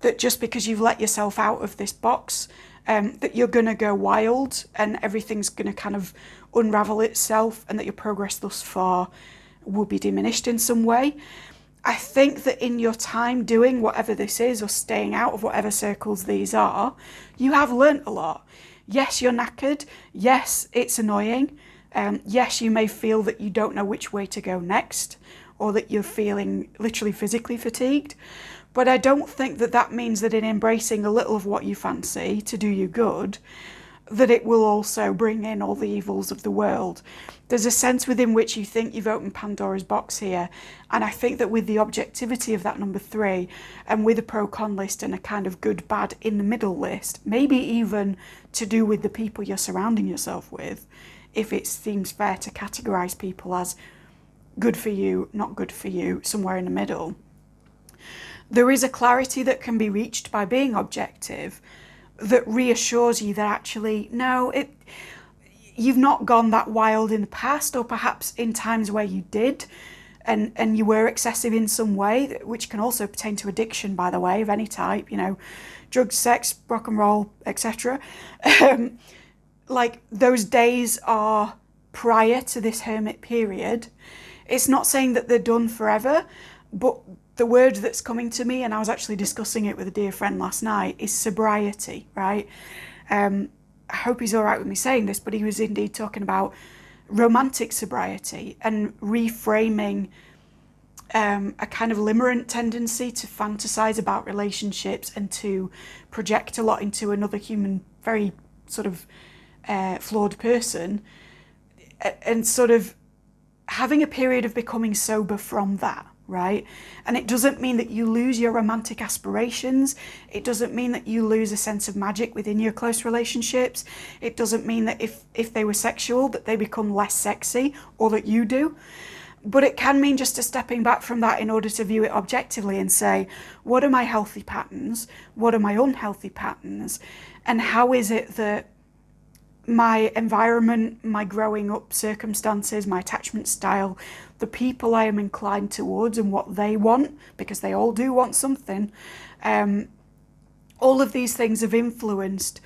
that just because you've let yourself out of this box, that you're going to go wild and everything's going to kind of unravel itself and that your progress thus far will be diminished in some way. I think that in your time doing whatever this is or staying out of whatever circles these are, you have learnt a lot. Yes, you're knackered. Yes, it's annoying. Yes, you may feel that you don't know which way to go next or that you're feeling literally physically fatigued. But I don't think that that means that in embracing a little of what you fancy to do you good, that it will also bring in all the evils of the world. There's a sense within which you think you've opened Pandora's box here. And I think that with the objectivity of that number 3 and with a pro-con list and a kind of good-bad in the middle list, maybe even to do with the people you're surrounding yourself with, if it seems fair to categorize people as good for you, not good for you, somewhere in the middle, there is a clarity that can be reached by being objective that reassures you that actually, no, you've not gone that wild in the past, or perhaps in times where you did, and you were excessive in some way, which can also pertain to addiction, by the way, of any type, you know, drugs, sex, rock and roll, etc. Like those days are prior to this hermit period. It's not saying that they're done forever, but the word that's coming to me, and I was actually discussing it with a dear friend last night, is sobriety, right? I hope he's all right with me saying this, but he was indeed talking about romantic sobriety and reframing a kind of limerent tendency to fantasize about relationships and to project a lot into another human, very sort of flawed person, and sort of having a period of becoming sober from that. Right? And it doesn't mean that you lose your romantic aspirations. It doesn't mean that you lose a sense of magic within your close relationships. It doesn't mean that if they were sexual, that they become less sexy or that you do. But it can mean just a stepping back from that in order to view it objectively and say, what are my healthy patterns? What are my unhealthy patterns? And how is it that my environment, my growing up circumstances, my attachment style, the people I am inclined towards and what they want, because they all do want something, all of these things have influenced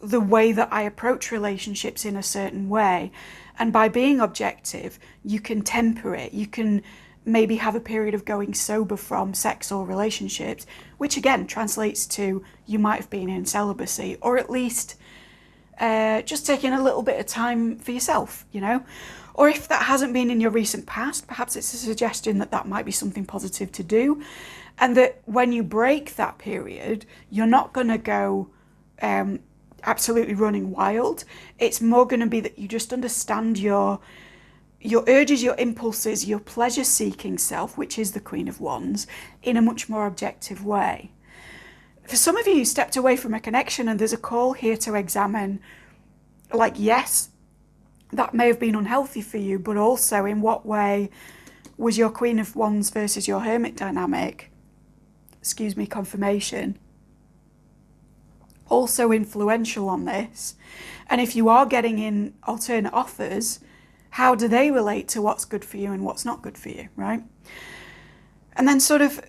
the way that I approach relationships in a certain way. And by being objective, you can temper it. You can maybe have a period of going sober from sex or relationships, which again translates to you might have been in celibacy, or at least just taking a little bit of time for yourself, you know? Or if that hasn't been in your recent past, perhaps it's a suggestion that that might be something positive to do. And that when you break that period, you're not going to go absolutely running wild. It's more going to be that you just understand your urges, your impulses, your pleasure-seeking self, which is the Queen of Wands, in a much more objective way. For some of you, you stepped away from a connection and there's a call here to examine, like, yes, that may have been unhealthy for you, but also in what way was your Queen of Wands versus your Hermit dynamic, confirmation, also influential on this? And if you are getting in alternate offers, how do they relate to what's good for you and what's not good for you, right? And then sort of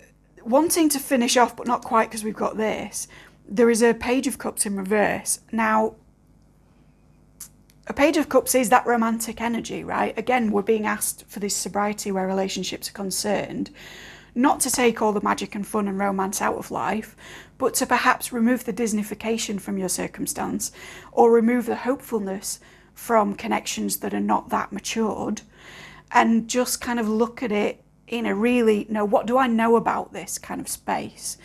wanting to finish off, but not quite because we've got this, there is a Page of Cups in reverse. Now, a Page of Cups is that romantic energy, right? Again, we're being asked for this sobriety where relationships are concerned, not to take all the magic and fun and romance out of life, but to perhaps remove the Disneyfication from your circumstance, or remove the hopefulness from connections that are not that matured, and just kind of look at it in a really, no, what do I know about this kind of space?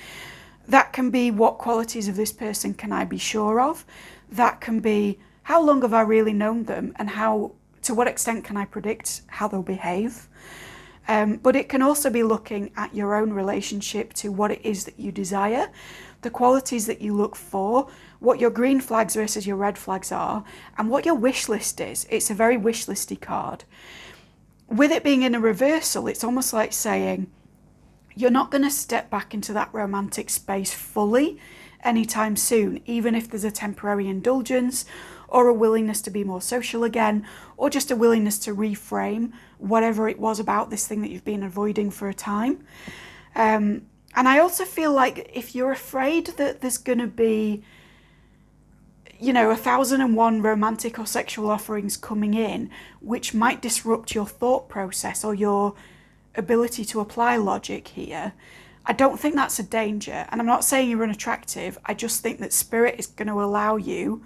That can be, what qualities of this person can I be sure of? That can be, how long have I really known them, and to what extent can I predict how they'll behave? But it can also be looking at your own relationship to what it is that you desire, the qualities that you look for, what your green flags versus your red flags are, and what your wish list is. It's a very wish listy card. With it being in a reversal, it's almost like saying you're not going to step back into that romantic space fully anytime soon, even if there's a temporary indulgence or a willingness to be more social again, or just a willingness to reframe whatever it was about this thing that you've been avoiding for a time. And I also feel like if you're afraid that there's going to be, 1,001 romantic or sexual offerings coming in, which might disrupt your thought process or your ability to apply logic here, I don't think that's a danger. And I'm not saying you're unattractive. I just think that Spirit is going to allow you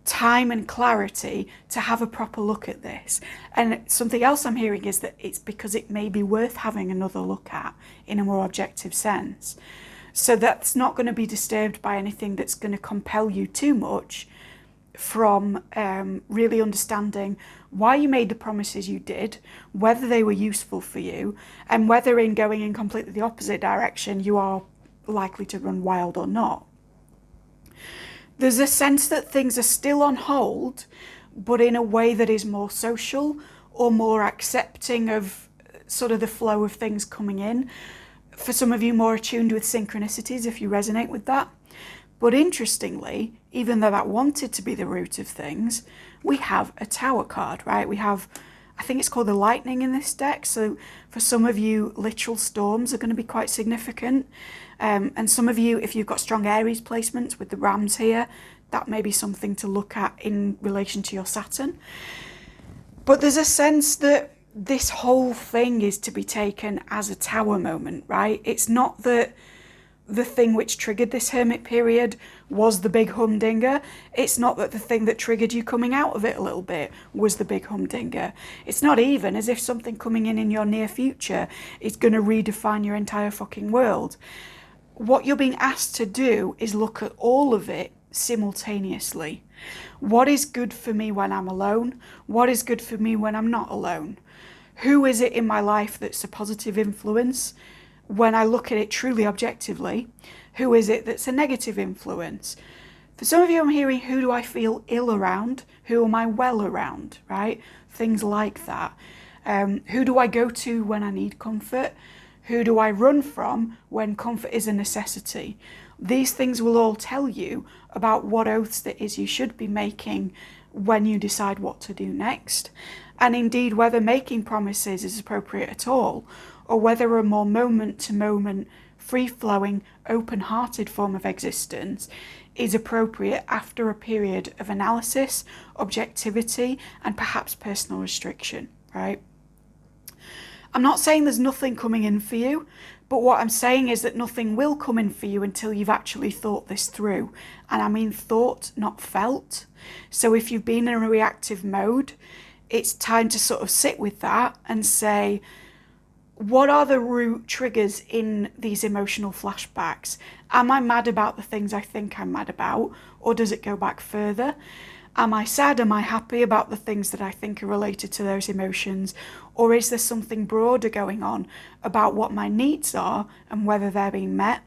time and clarity to have a proper look at this. And something else I'm hearing is that it's because it may be worth having another look at in a more objective sense. So that's not going to be disturbed by anything that's going to compel you too much from really understanding why you made the promises you did, whether they were useful for you, and whether in going in completely the opposite direction you are likely to run wild or not. There's a sense that things are still on hold, but in a way that is more social or more accepting of sort of the flow of things coming in. For some of you, more attuned with synchronicities, if you resonate with that. But interestingly, even though that wanted to be the root of things, we have a Tower card, right? We have, I think it's called the Lightning in this deck. So for some of you, literal storms are going to be quite significant. And some of you, if you've got strong Aries placements with the Rams here, that may be something to look at in relation to your Saturn. But there's a sense that this whole thing is to be taken as a Tower moment, right? It's not that the thing which triggered this Hermit period was the big humdinger. It's not that the thing that triggered you coming out of it a little bit was the big humdinger. It's not even as if something coming in your near future is going to redefine your entire fucking world. What you're being asked to do is look at all of it simultaneously. What is good for me when I'm alone? What is good for me when I'm not alone? Who is it in my life that's a positive influence? When I look at it truly objectively, who is it that's a negative influence? For some of you, I'm hearing, who do I feel ill around? Who am I well around, right? Things like that. Who do I go to when I need comfort? Who do I run from when comfort is a necessity? These things will all tell you about what oaths it is you should be making when you decide what to do next. And indeed, whether making promises is appropriate at all, or whether a more moment-to-moment, free-flowing, open-hearted form of existence is appropriate after a period of analysis, objectivity, and perhaps personal restriction, right? I'm not saying there's nothing coming in for you, but what I'm saying is that nothing will come in for you until you've actually thought this through. And I mean thought, not felt. So if you've been in a reactive mode, it's time to sort of sit with that and say, what are the root triggers in these emotional flashbacks? Am I mad about the things I think I'm mad about, or does it go back further? Am I sad? Am I happy about the things that I think are related to those emotions? Or is there something broader going on about what my needs are and whether they're being met?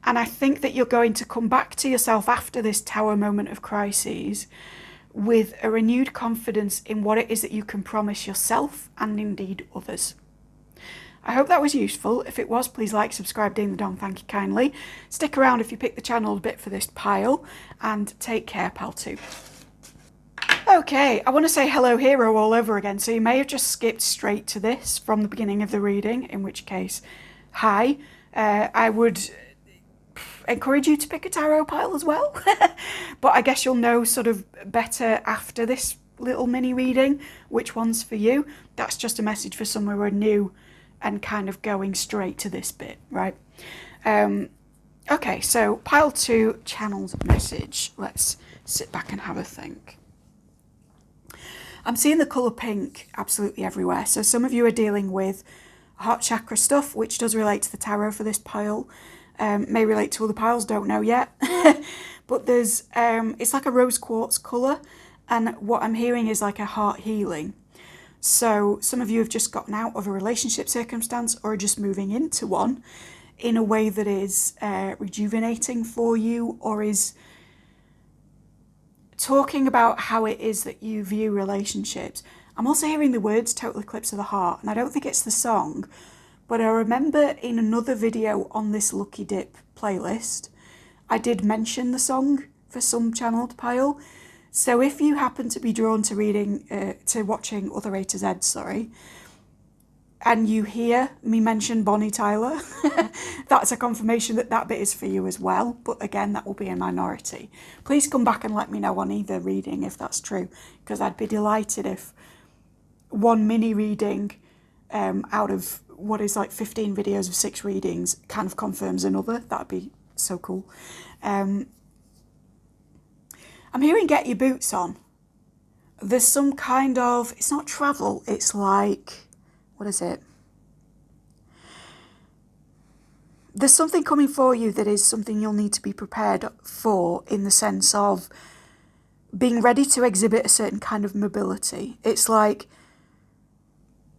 And I think that you're going to come back to yourself after this Tower moment of crises with a renewed confidence in what it is that you can promise yourself and indeed others. I hope that was useful. If it was, please like, subscribe, ding the dong, thank you kindly. Stick around if you pick the channel a bit for this pile, and take care, pal too. Okay, I want to say hello hero all over again, so you may have just skipped straight to this from the beginning of the reading, in which case, hi. I would encourage you to pick a tarot pile as well, but I guess you'll know sort of better after this little mini reading which one's for you. That's just a message for someone who are new and kind of going straight to this bit, right? Okay, so pile 2, channel's message. Let's sit back and have a think. I'm seeing the colour pink absolutely everywhere. So some of you are dealing with heart chakra stuff, which does relate to the tarot for this pile. May relate to other piles, don't know yet. But there's, it's like a rose quartz colour, and what I'm hearing is like a heart healing. So some of you have just gotten out of a relationship circumstance or are just moving into one in a way that is rejuvenating for you, or is talking about how it is that you view relationships. I'm also hearing the words Total Eclipse of the Heart, and I don't think it's the song, but I remember in another video on this Lucky Dip playlist, I did mention the song for some channeled pile. So if you happen to be drawn to reading, to watching Other A to Z, sorry, and you hear me mention Bonnie Tyler, that's a confirmation that that bit is for you as well. But again, that will be a minority. Please come back and let me know on either reading if that's true, because I'd be delighted if one mini reading out of what is like 15 videos of 6 readings kind of confirms another. That'd be so cool. I'm hearing get your boots on. There's some kind of, it's not travel, it's like, what is it? There's something coming for you that is something you'll need to be prepared for, in the sense of being ready to exhibit a certain kind of mobility. It's like,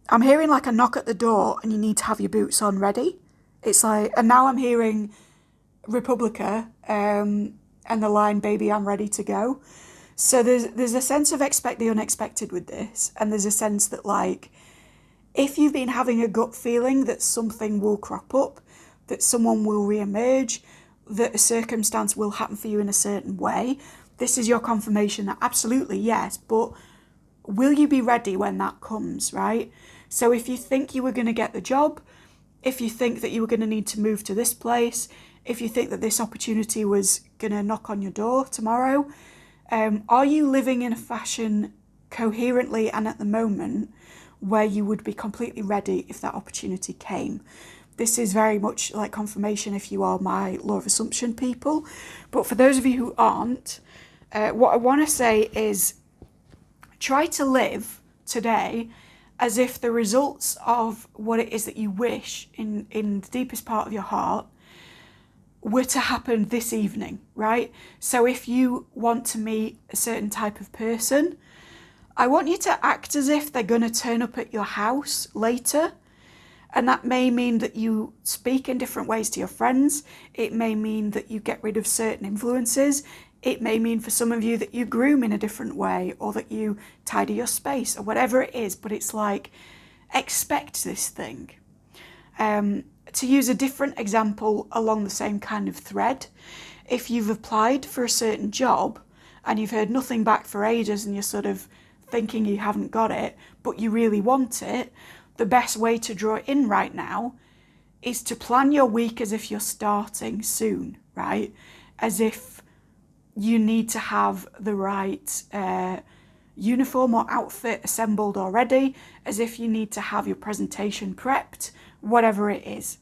I'm hearing like a knock at the door and you need to have your boots on ready. It's like, and now I'm hearing Republica, and the line, baby, I'm ready to go. So there's a sense of expect the unexpected with this. And there's a sense that, like, if you've been having a gut feeling that something will crop up, that someone will re-emerge, that a circumstance will happen for you in a certain way, this is your confirmation that absolutely yes, but will you be ready when that comes, right? So if you think you were going to get the job, if you think that you were going to need to move to this place, if you think that this opportunity was going to knock on your door tomorrow, are you living in a fashion coherently and at the moment where you would be completely ready if that opportunity came? This is very much like confirmation if you are my law of assumption people. But for those of you who aren't, what I want to say is try to live today as if the results of what it is that you wish in the deepest part of your heart were to happen this evening, right? So if you want to meet a certain type of person, I want you to act as if they're going to turn up at your house later. And that may mean that you speak in different ways to your friends. It may mean that you get rid of certain influences. It may mean for some of you that you groom in a different way, or that you tidy your space, or whatever it is. But it's like, expect this thing. To use a different example along the same kind of thread, if you've applied for a certain job and you've heard nothing back for ages and you're sort of thinking you haven't got it, but you really want it, the best way to draw it in right now is to plan your week as if you're starting soon, right? As if you need to have the right uniform or outfit assembled already, as if you need to have your presentation prepped, whatever it is.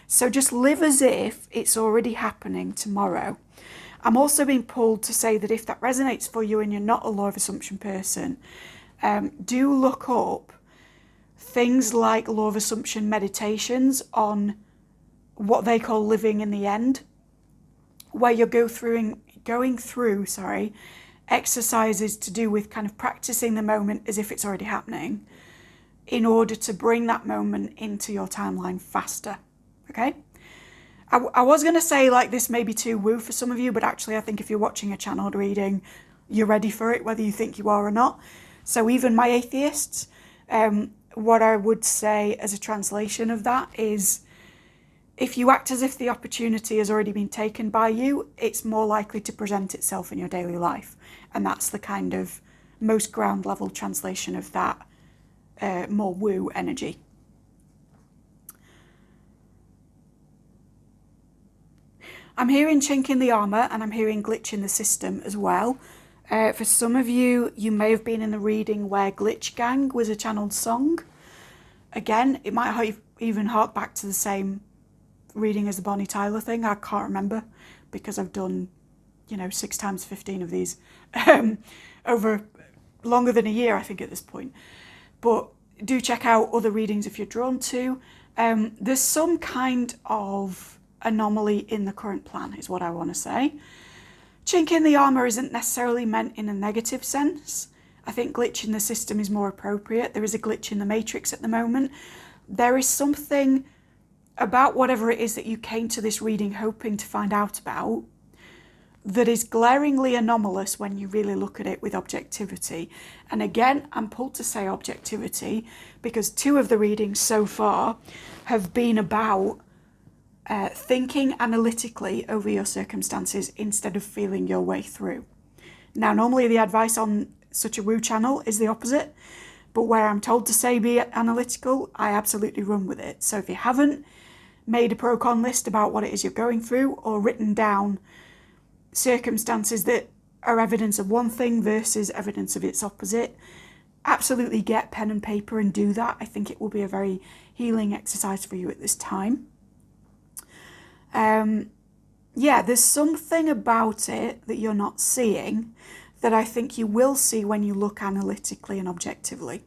So just live as if it's already happening tomorrow. I'm also being pulled to say that if that resonates for you and you're not a law of assumption person, do look up things like law of assumption meditations on what they call living in the end, where you're going through exercises to do with kind of practicing the moment as if it's already happening, in order to bring that moment into your timeline faster. Okay? I was going to say, like, this may be too woo for some of you, but actually I think if you're watching a channeled reading, you're ready for it, whether you think you are or not. So even my atheists, what I would say as a translation of that is, if you act as if the opportunity has already been taken by you, it's more likely to present itself in your daily life. And that's the kind of most ground level translation of that more woo energy. I'm hearing chink in the armour, and I'm hearing glitch in the system as well. For some of you, you may have been in the reading where Glitch Gang was a channeled song. Again, it might even hark back to the same reading as the Bonnie Tyler thing. I can't remember, because I've done, 6 times 15 of these over longer than a year, I think, at this point. But do check out other readings if you're drawn to. There's some kind of anomaly in the current plan, is what I want to say. Chink in the armour isn't necessarily meant in a negative sense. I think glitch in the system is more appropriate. There is a glitch in the matrix at the moment. There is something about whatever it is that you came to this reading hoping to find out about that is glaringly anomalous when you really look at it with objectivity. And again, I'm pulled to say objectivity because 2 of the readings so far have been about thinking analytically over your circumstances instead of feeling your way through. Now, normally the advice on such a woo channel is the opposite, but where I'm told to say be analytical, I absolutely run with it. So if you haven't made a pro-con list about what it is you're going through, or written down circumstances that are evidence of one thing versus evidence of its opposite, absolutely get pen and paper and do that. I think it will be a very healing exercise for you at this time. Yeah, there's something about it that you're not seeing that I think you will see when you look analytically and objectively.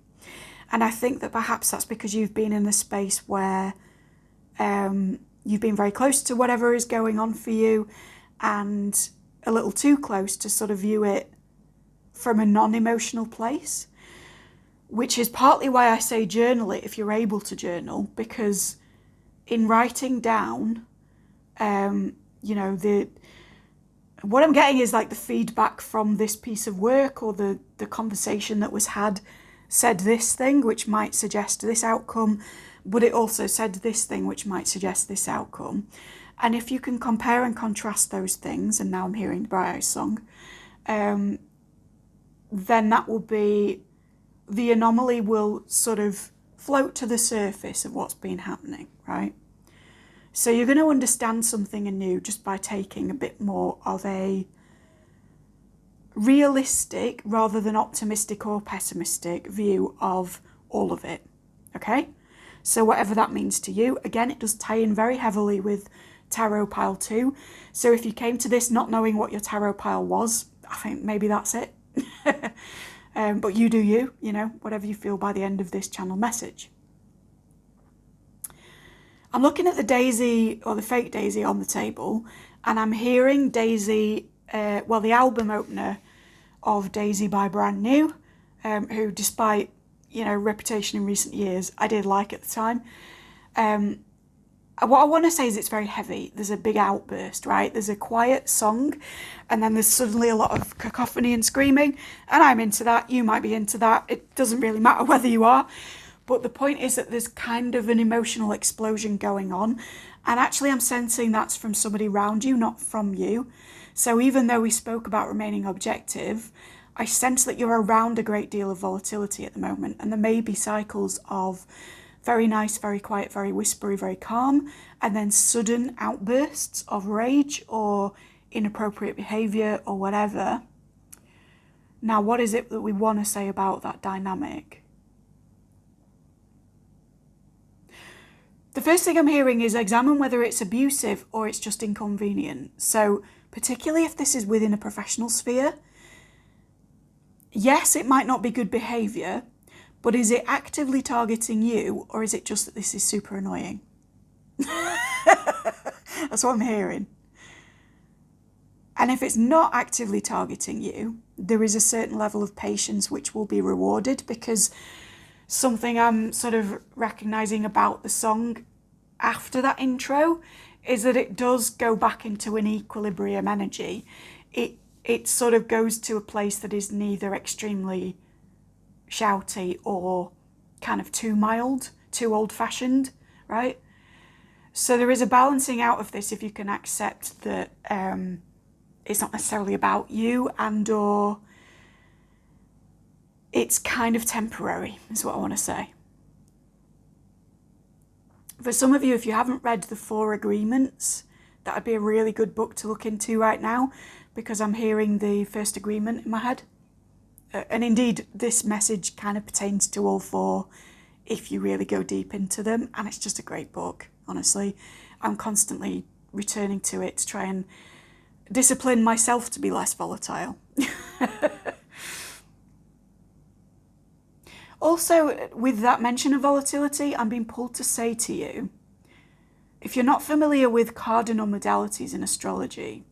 And I think that perhaps that's because you've been in a space where you've been very close to whatever is going on for you, and a little too close to sort of view it from a non-emotional place, which is partly why I say journal it if you're able to journal, because in writing down, what I'm getting is like the feedback from this piece of work, or the conversation that was had said this thing, which might suggest this outcome, but it also said this thing, which might suggest this outcome. And if you can compare and contrast those things, and now I'm hearing the Bright Eyes song, then that will be, the anomaly will sort of float to the surface of what's been happening, right? So you're going to understand something anew just by taking a bit more of a realistic rather than optimistic or pessimistic view of all of it, okay? So whatever that means to you, again, it does tie in very heavily with Tarot Pile 2. So if you came to this not knowing what your Tarot Pile was, I think maybe that's it. But you do you, whatever you feel by the end of this channel message. I'm looking at the daisy, or the fake daisy, on the table, and I'm hearing Daisy, the album opener of Daisy by Brand New, who, despite, reputation in recent years, I did like at the time. What I want to say is it's very heavy. There's a big outburst, right? There's a quiet song, and then there's suddenly a lot of cacophony and screaming, and I'm into that. You might be into that. It doesn't really matter whether you are. But the point is that there's kind of an emotional explosion going on. And actually I'm sensing that's from somebody around you, not from you. So even though we spoke about remaining objective, I sense that you're around a great deal of volatility at the moment. And there may be cycles of very nice, very quiet, very whispery, very calm, and then sudden outbursts of rage or inappropriate behaviour or whatever. Now, what is it that we want to say about that dynamic? The first thing I'm hearing is examine whether it's abusive or it's just inconvenient. So particularly if this is within a professional sphere, yes, it might not be good behaviour, but is it actively targeting you, or is it just that this is super annoying? That's what I'm hearing. And if it's not actively targeting you, there is a certain level of patience which will be rewarded, because something I'm sort of recognising about the song after that intro is that it does go back into an equilibrium energy. it sort of goes to a place that is neither extremely shouty or kind of too mild, too old-fashioned, right? So there is a balancing out of this if you can accept that it's not necessarily about you, and or it's kind of temporary, is what I want to say. For some of you, if you haven't read The Four Agreements, that would be a really good book to look into right now, because I'm hearing the first agreement in my head. And indeed, this message kind of pertains to all four if you really go deep into them. And it's just a great book, honestly. I'm constantly returning to it to try and discipline myself to be less volatile. Also, with that mention of volatility, I'm being pulled to say to you, if you're not familiar with cardinal modalities in astrology,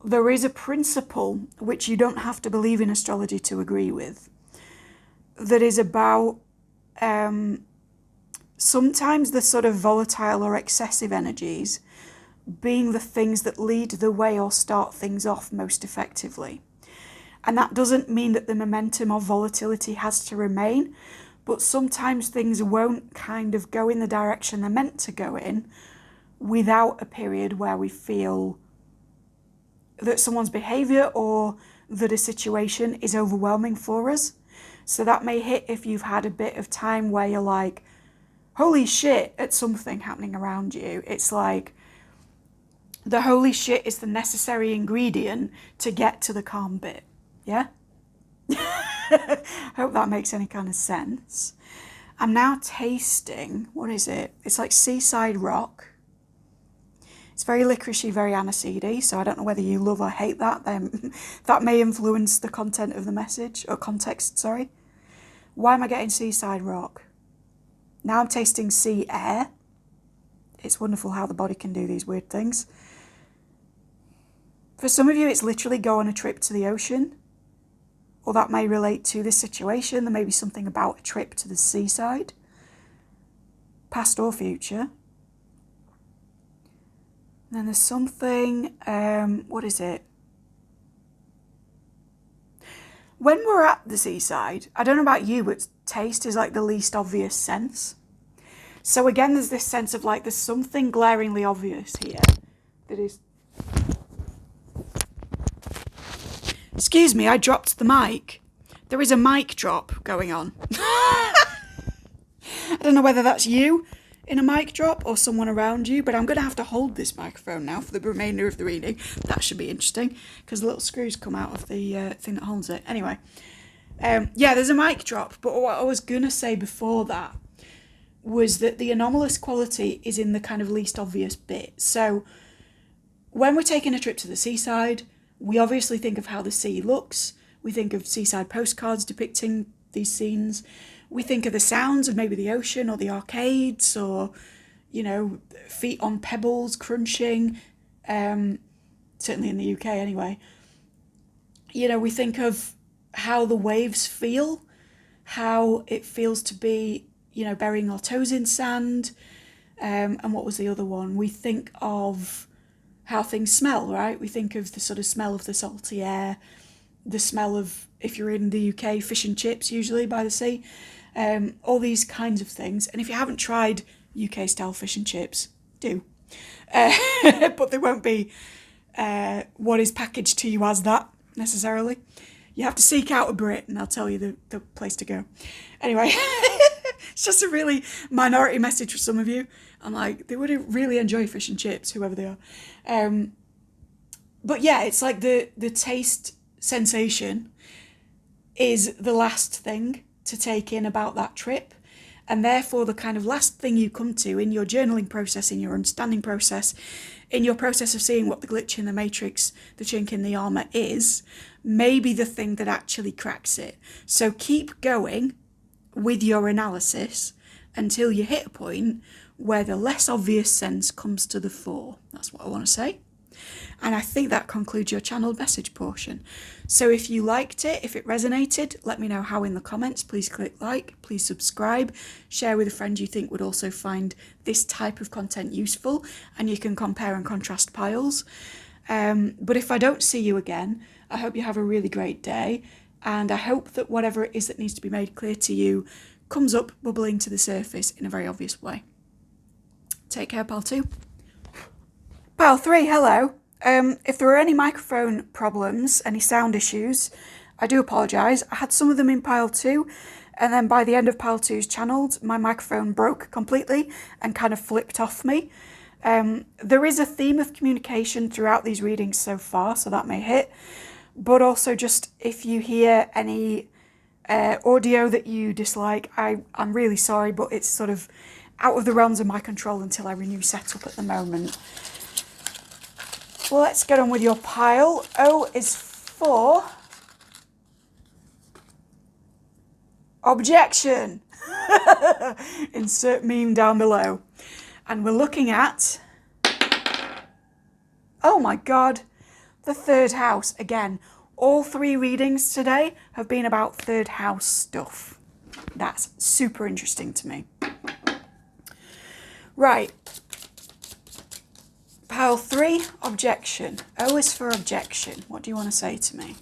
there is a principle, which you don't have to believe in astrology to agree with, that is about sometimes the sort of volatile or excessive energies being the things that lead the way or start things off most effectively. And that doesn't mean that the momentum of volatility has to remain, but sometimes things won't kind of go in the direction they're meant to go in without a period where we feel that someone's behaviour or that a situation is overwhelming for us. So that may hit if you've had a bit of time where you're like, holy shit, at something happening around you. It's like the holy shit is the necessary ingredient to get to the calm bit. Yeah? Hope that makes any kind of sense. I'm now tasting, what is it? It's like seaside rock. It's very licoricey, very aniseedy, so I don't know whether you love or hate that. That may influence the content of the message, or context, sorry. Why am I getting seaside rock? Now I'm tasting sea air. It's wonderful how the body can do these weird things. For some of you, it's literally go on a trip to the ocean. Or that may relate to this situation. There may be something about a trip to the seaside, past or future. And then there's something, what is it? When we're at the seaside, I don't know about you, but taste is like the least obvious sense. So again, there's this sense of like, there's something glaringly obvious here that is... Excuse me, I dropped the mic. There is a mic drop going on. I don't know whether that's you in a mic drop or someone around you, but I'm going to have to hold this microphone now for the remainder of the reading. That should be interesting, because the little screws come out of the thing that holds it. Anyway, yeah, there's a mic drop, but what I was going to say before that was that the anomalous quality is in the kind of least obvious bit. So when we're taking a trip to the seaside, we obviously think of how the sea looks. We think of seaside postcards depicting these scenes. We think of the sounds of maybe the ocean or the arcades or, you know, feet on pebbles crunching, certainly in the UK anyway. You know, we think of how the waves feel, how it feels to be, you know, burying our toes in sand. And what was the other one? We think of how things smell, right? We think of the sort of smell of the salty air, the smell of, if you're in the UK, fish and chips usually by the sea, all these kinds of things. And if you haven't tried UK style fish and chips, do. But they won't be what is packaged to you as that necessarily. You have to seek out a Brit and they'll tell you the place to go. Anyway, it's just a really minority message for some of you. I'm like, they would really enjoy fish and chips, whoever they are. But yeah, it's like the taste sensation is the last thing to take in about that trip. And therefore, the kind of last thing you come to in your journaling process, in your understanding process, in your process of seeing what the glitch in the matrix, the chink in the armour is, may be the thing that actually cracks it. So keep going with your analysis until you hit a point where the less obvious sense comes to the fore. That's what I want to say. And I think that concludes your channeled message portion. So if you liked it, if it resonated, let me know how in the comments. Please click like, please subscribe, share with a friend you think would also find this type of content useful, and you can compare and contrast piles. But if I don't see you again, I hope you have a really great day. And I hope that whatever it is that needs to be made clear to you comes up bubbling to the surface in a very obvious way. Take care, Pal 2. Pal 3, hello. If there are any microphone problems, any sound issues, I do apologise. I had some of them in Pile 2, and then by the end of Pile 2's channeled, my microphone broke completely and kind of flipped off me. There is a theme of communication throughout these readings so far, so that may hit. But also just if you hear any audio that you dislike, I'm really sorry, but it's sort of out of the realms of my control until I renew setup at the moment. Well, let's get on with your pile. O is for objection. Insert meme down below. And we're looking at, oh my God, the third house. Again, all 3 readings today have been about third house stuff. That's super interesting to me. Right. Pile 3, objection. O is for objection. What do you want to say to me?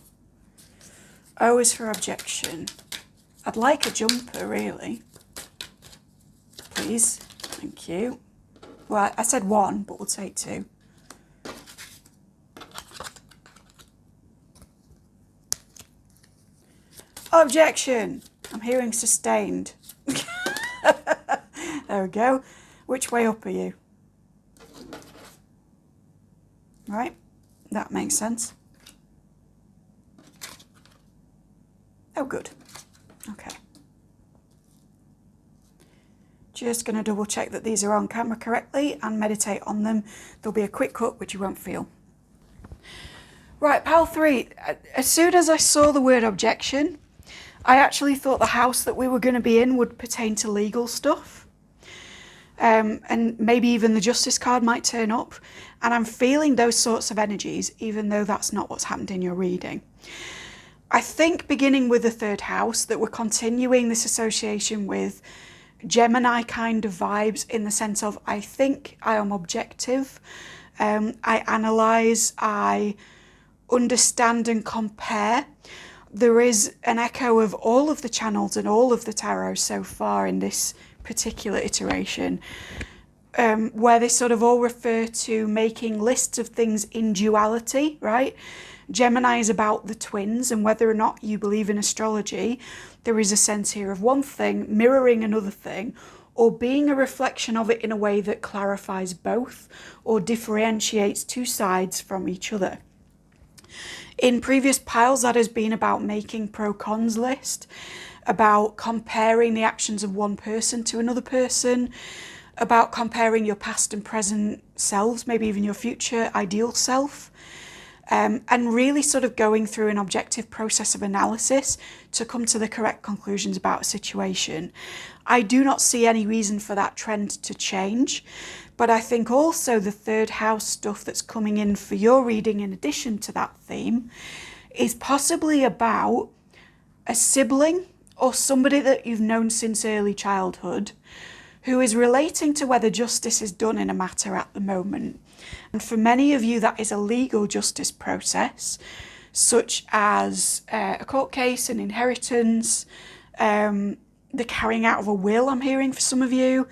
O is for objection. I'd like a jumper, really. Please. Thank you. Well, I said 1, but we'll take 2. Objection. I'm hearing sustained. There we go. Which way up are you? Right. That makes sense. Oh, good. Okay. Just going to double check that these are on camera correctly and meditate on them. There'll be a quick cut, which you won't feel. Right, Pile 3. As soon as I saw the word objection, I actually thought the house that we were going to be in would pertain to legal stuff. And maybe even the justice card might turn up. And I'm feeling those sorts of energies, even though that's not what's happened in your reading. I think beginning with the third house, that we're continuing this association with Gemini kind of vibes, in the sense of, I think I am objective. I analyse, I understand and compare. There is an echo of all of the channels and all of the tarot so far in this particular iteration, where they sort of all refer to making lists of things in duality, right? Gemini is about the twins, and whether or not you believe in astrology, there is a sense here of one thing mirroring another thing, or being a reflection of it in a way that clarifies both or differentiates 2 sides from each other. In previous piles, that has been about making pro-cons list, about comparing the actions of one person to another person, about comparing your past and present selves, maybe even your future ideal self, and really sort of going through an objective process of analysis to come to the correct conclusions about a situation. I do not see any reason for that trend to change, but I think also the third house stuff that's coming in for your reading in addition to that theme is possibly about a sibling or somebody that you've known since early childhood who is relating to whether justice is done in a matter at the moment. And for many of you, that is a legal justice process, such as a court case, an inheritance, the carrying out of a will, I'm hearing for some of you,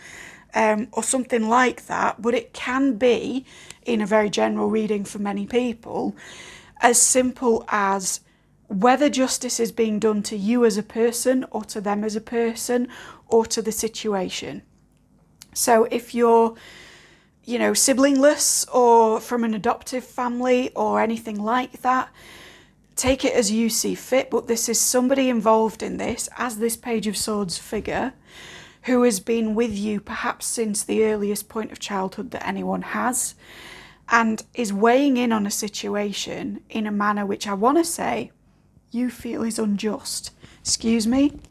or something like that. But it can be, in a very general reading for many people, as simple as whether justice is being done to you as a person, or to them as a person, or to the situation. So if you're, siblingless or from an adoptive family or anything like that, take it as you see fit. But this is somebody involved in this, as this Page of Swords figure, who has been with you perhaps since the earliest point of childhood that anyone has, and is weighing in on a situation in a manner which I want to say you feel is unjust. Excuse me.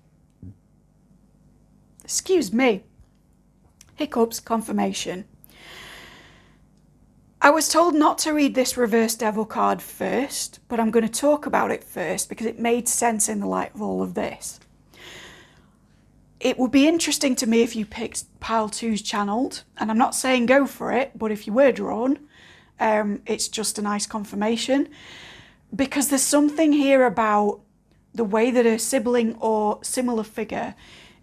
Hiccups, confirmation. I was told not to read this reverse devil card first, but I'm going to talk about it first because it made sense in the light of all of this. It would be interesting to me if you picked Pile 2's channeled, and I'm not saying go for it, but if you were drawn, It's just a nice confirmation, because there's something here about the way that a sibling or similar figure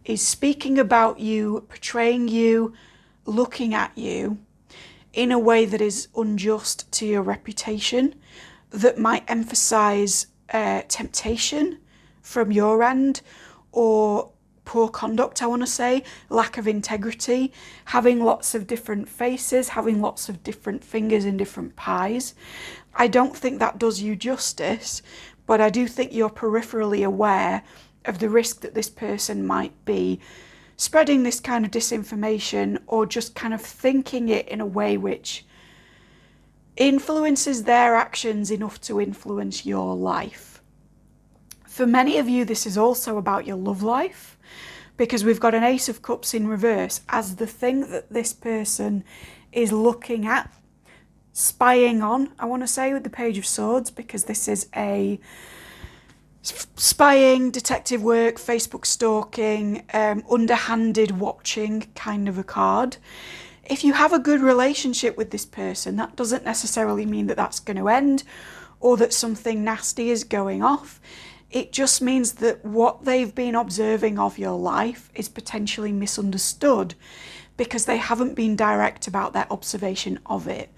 is speaking about you, portraying you, looking at you in a way that is unjust to your reputation, that might emphasize temptation from your end, or poor conduct, I want to say, lack of integrity, having lots of different faces, having lots of different fingers in different pies. I don't think that does you justice, but I do think you're peripherally aware of the risk that this person might be spreading this kind of disinformation, or just kind of thinking it in a way which influences their actions enough to influence your life. For many of you, this is also about your love life, because we've got an Ace of Cups in reverse as the thing that this person is looking at, spying on, I want to say, with the Page of Swords, because this is a spying, detective work, Facebook stalking, underhanded watching kind of a card. If you have a good relationship with this person, that doesn't necessarily mean that that's going to end, or that something nasty is going off. It just means that what they've been observing of your life is potentially misunderstood, because they haven't been direct about their observation of it.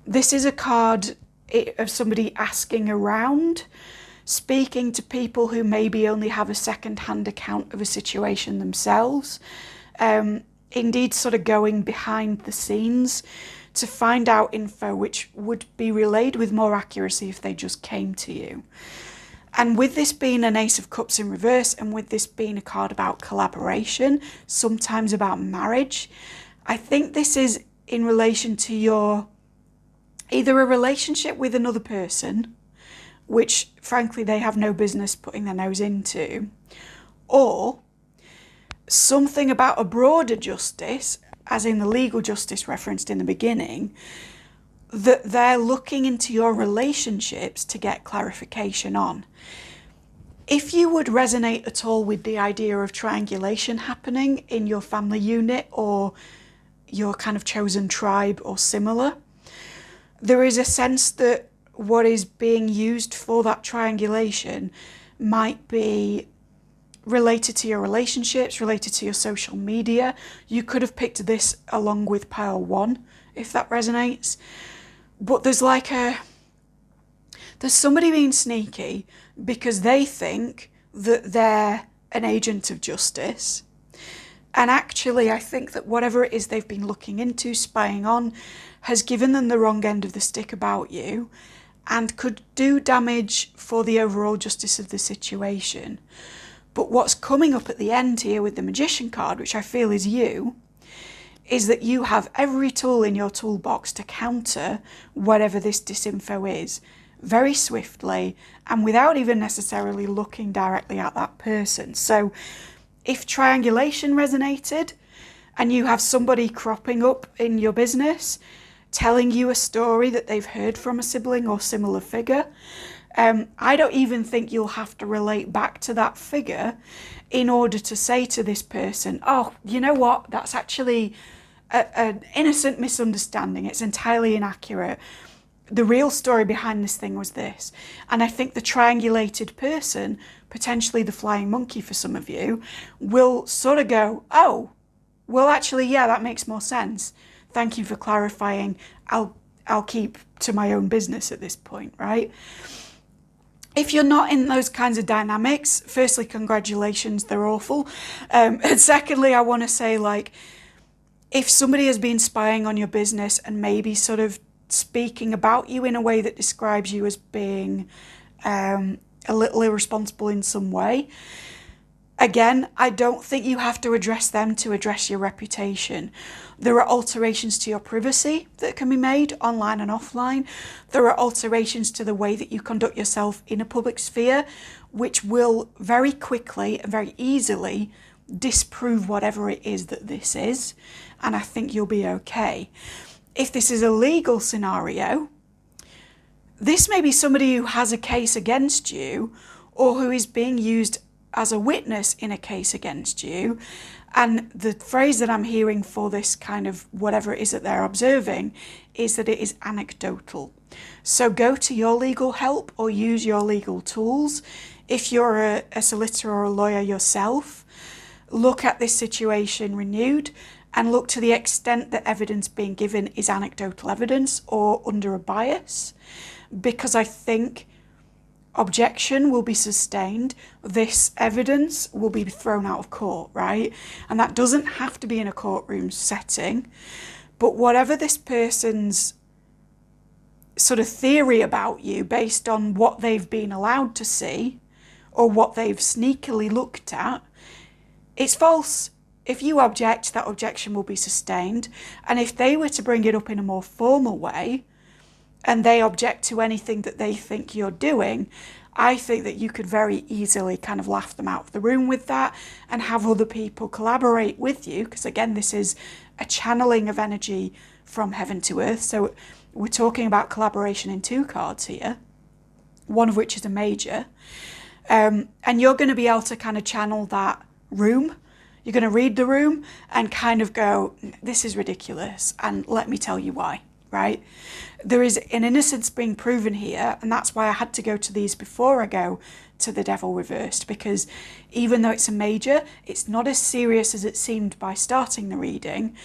This is a card of somebody asking around, speaking to people who maybe only have a second-hand account of a situation themselves. Indeed, sort of going behind the scenes to find out info which would be relayed with more accuracy if they just came to you. And with this being an Ace of Cups in reverse, and with this being a card about collaboration, sometimes about marriage, I think this is in relation to your either a relationship with another person, which frankly they have no business putting their nose into, or something about a broader justice, as in the legal justice referenced in the beginning, that they're looking into your relationships to get clarification on. If you would resonate at all with the idea of triangulation happening in your family unit or your kind of chosen tribe or similar, there is a sense that what is being used for that triangulation might be related to your relationships, related to your social media. You could have picked this along with pile 1, if that resonates. But there's somebody being sneaky because they think that they're an agent of justice. And actually, I think that whatever it is they've been looking into, spying on, has given them the wrong end of the stick about you, and could do damage for the overall justice of the situation. But what's coming up at the end here with the Magician card, which I feel is you, is that you have every tool in your toolbox to counter whatever this disinfo is, very swiftly, and without even necessarily looking directly at that person. So if triangulation resonated, and you have somebody cropping up in your business, telling you a story that they've heard from a sibling or similar figure, I don't even think you'll have to relate back to that figure in order to say to this person, oh, you know what, that's actually an innocent misunderstanding. It's entirely inaccurate. The real story behind this thing was this. And I think the triangulated person, potentially the flying monkey for some of you, will sort of go, oh, well, actually, yeah, that makes more sense. Thank you for clarifying. I'll keep to my own business at this point, right? If you're not in those kinds of dynamics, firstly, congratulations, they're awful. And secondly, I want to say, like, if somebody has been spying on your business and maybe sort of speaking about you in a way that describes you as being a little irresponsible in some way, again, I don't think you have to address them to address your reputation. There are alterations to your privacy that can be made online and offline. There are alterations to the way that you conduct yourself in a public sphere, which will very quickly and very easily disprove whatever it is that this is. And I think you'll be okay. If this is a legal scenario, this may be somebody who has a case against you, or who is being used as a witness in a case against you, And the phrase that I'm hearing for this kind of whatever it is that they're observing is that it is anecdotal. So go to your legal help or use your legal tools. If you're a solicitor or a lawyer yourself, look at this situation renewed and look to the extent that evidence being given is anecdotal evidence or under a bias, because I think objection will be sustained, this evidence will be thrown out of court, right? And that doesn't have to be in a courtroom setting, but whatever this person's sort of theory about you based on what they've been allowed to see or what they've sneakily looked at, it's false. If you object, that objection will be sustained. And if they were to bring it up in a more formal way and they object to anything that they think you're doing, I think that you could very easily kind of laugh them out of the room with that and have other people collaborate with you. Because again, this is a channeling of energy from heaven to earth. So we're talking about collaboration in 2 cards here, one of which is a major. And you're going to be able to kind of channel that room. You're going to read the room and kind of go, this is ridiculous, and let me tell you why, right? There is an innocence being proven here, and that's why I had to go to these before I go to the devil reversed, because even though it's a major, it's not as serious as it seemed by starting the reading.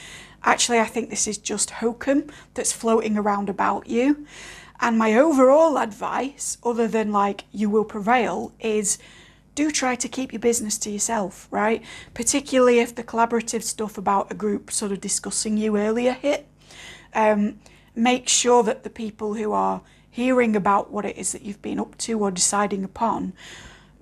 Actually, I think this is just hokum that's floating around about you. And my overall advice, other than like you will prevail, is do try to keep your business to yourself, right? Particularly if the collaborative stuff about a group sort of discussing you earlier hit. Make sure that the people who are hearing about what it is that you've been up to or deciding upon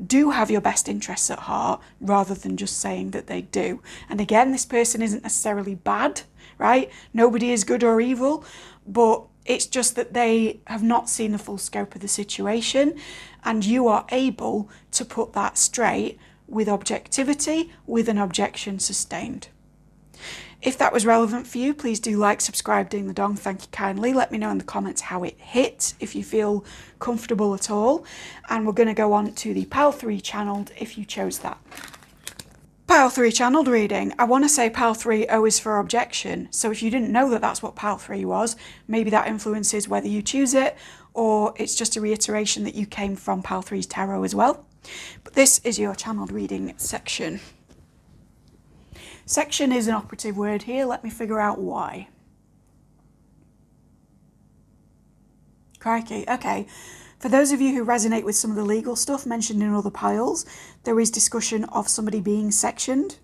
do have your best interests at heart, rather than just saying that they do. And again, this person isn't necessarily bad, right? Nobody is good or evil, but it's just that they have not seen the full scope of the situation, and you are able to put that straight with objectivity, with an objection sustained. If that was relevant for you, please do like, subscribe, ding the dong, thank you kindly. Let me know in the comments how it hit, if you feel comfortable at all. And we're going to go on to the Pile 3 channeled, if you chose that. Pile 3 channeled reading. I want to say Pile 3 O is for objection. So if you didn't know that that's what Pile 3 was, maybe that influences whether you choose it, or it's just a reiteration that you came from Pile 3's tarot as well. But this is your channeled reading section. Section is an operative word here. Let me figure out why. Crikey. Okay. For those of you who resonate with some of the legal stuff mentioned in other piles, there is discussion of somebody being sectioned.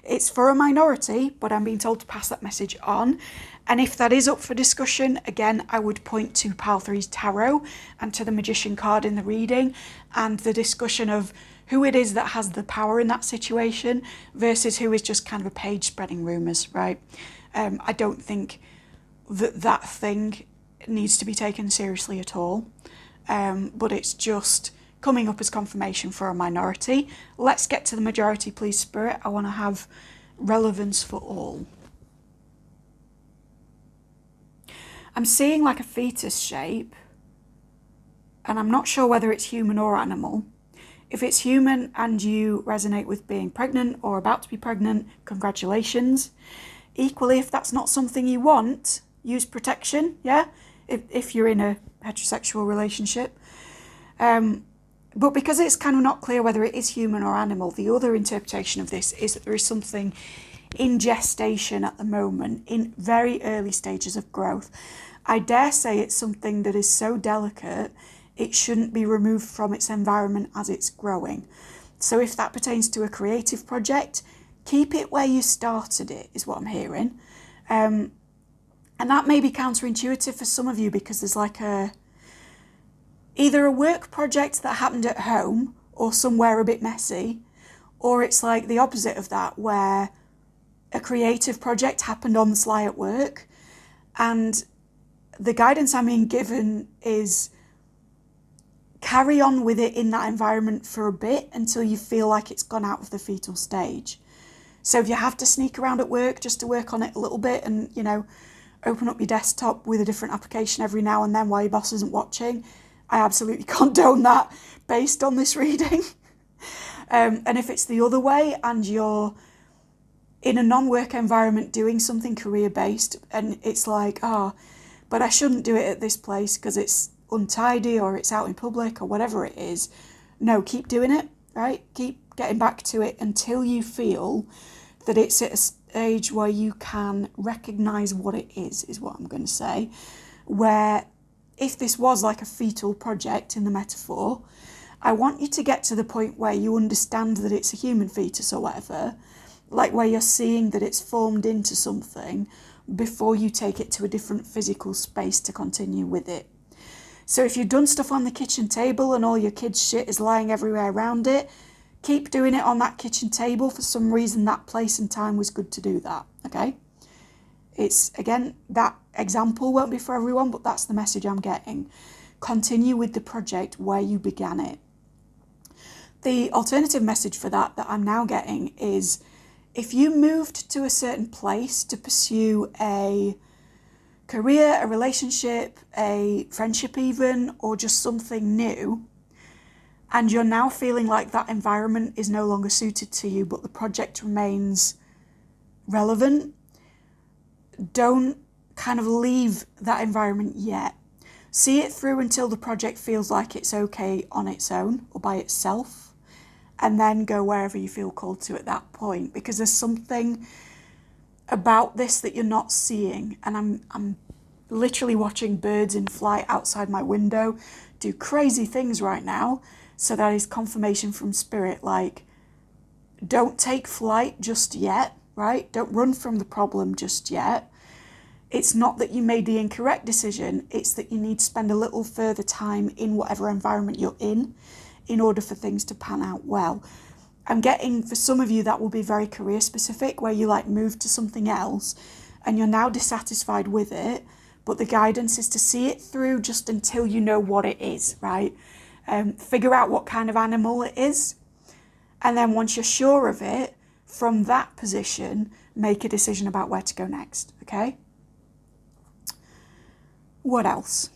It's for a minority, but I'm being told to pass that message on. And if that is up for discussion, again, I would point to Pile 3's tarot and to the Magician card in the reading and the discussion of who it is that has the power in that situation versus who is just kind of a page spreading rumours, right? I don't think that that thing needs to be taken seriously at all, but it's just coming up as confirmation for a minority. Let's get to the majority, please, Spirit. I want to have relevance for all. I'm seeing like a fetus shape, and I'm not sure whether it's human or animal. If it's human and you resonate with being pregnant or about to be pregnant, congratulations. Equally, if that's not something you want, use protection, yeah? If you're in a heterosexual relationship. But because it's kind of not clear whether it is human or animal, the other interpretation of this is that there is something in gestation at the moment, in very early stages of growth. I dare say it's something that is so delicate it shouldn't be removed from its environment as it's growing. So if that pertains to a creative project, keep it where you started it, is what I'm hearing. And that may be counterintuitive for some of you, because there's like either a work project that happened at home or somewhere a bit messy, or it's like the opposite of that, where a creative project happened on the sly at work. And the guidance I'm being given is carry on with it in that environment for a bit until you feel like it's gone out of the fetal stage. So if you have to sneak around at work just to work on it a little bit and, you know, open up your desktop with a different application every now and then while your boss isn't watching, I absolutely condone that based on this reading. And if it's the other way and you're in a non-work environment doing something career-based, and it's like, but I shouldn't do it at this place because it's untidy or it's out in public or whatever it is. No, keep doing it, right? Keep getting back to it until you feel that it's at a stage where you can recognise what it is what I'm going to say. Where if this was like a fetal project in the metaphor, I want you to get to the point where you understand that it's a human fetus or whatever, like where you're seeing that it's formed into something before you take it to a different physical space to continue with it. So if you've done stuff on the kitchen table and all your kids' shit is lying everywhere around it, keep doing it on that kitchen table. For some reason, that place and time was good to do that, okay? It's, again, that example won't be for everyone, but that's the message I'm getting. Continue with the project where you began it. The alternative message for that I'm now getting is, if you moved to a certain place to pursue a career, a relationship, a friendship even, or just something new, and you're now feeling like that environment is no longer suited to you, but the project remains relevant, don't kind of leave that environment yet. See it through until the project feels like it's okay on its own or by itself, and then go wherever you feel called to at that point, because there's something about this that you're not seeing. And I'm literally watching birds in flight outside my window do crazy things right now. So that is confirmation from spirit, like, don't take flight just yet, right? Don't run from the problem just yet. It's not that you made the incorrect decision, it's that you need to spend a little further time in whatever environment you're in order for things to pan out well. I'm getting, for some of you, that will be very career specific, where you like move to something else and you're now dissatisfied with it, but the guidance is to see it through just until you know what it is, right? Figure out what kind of animal it is, and then once you're sure of it, from that position, make a decision about where to go next, okay? What else?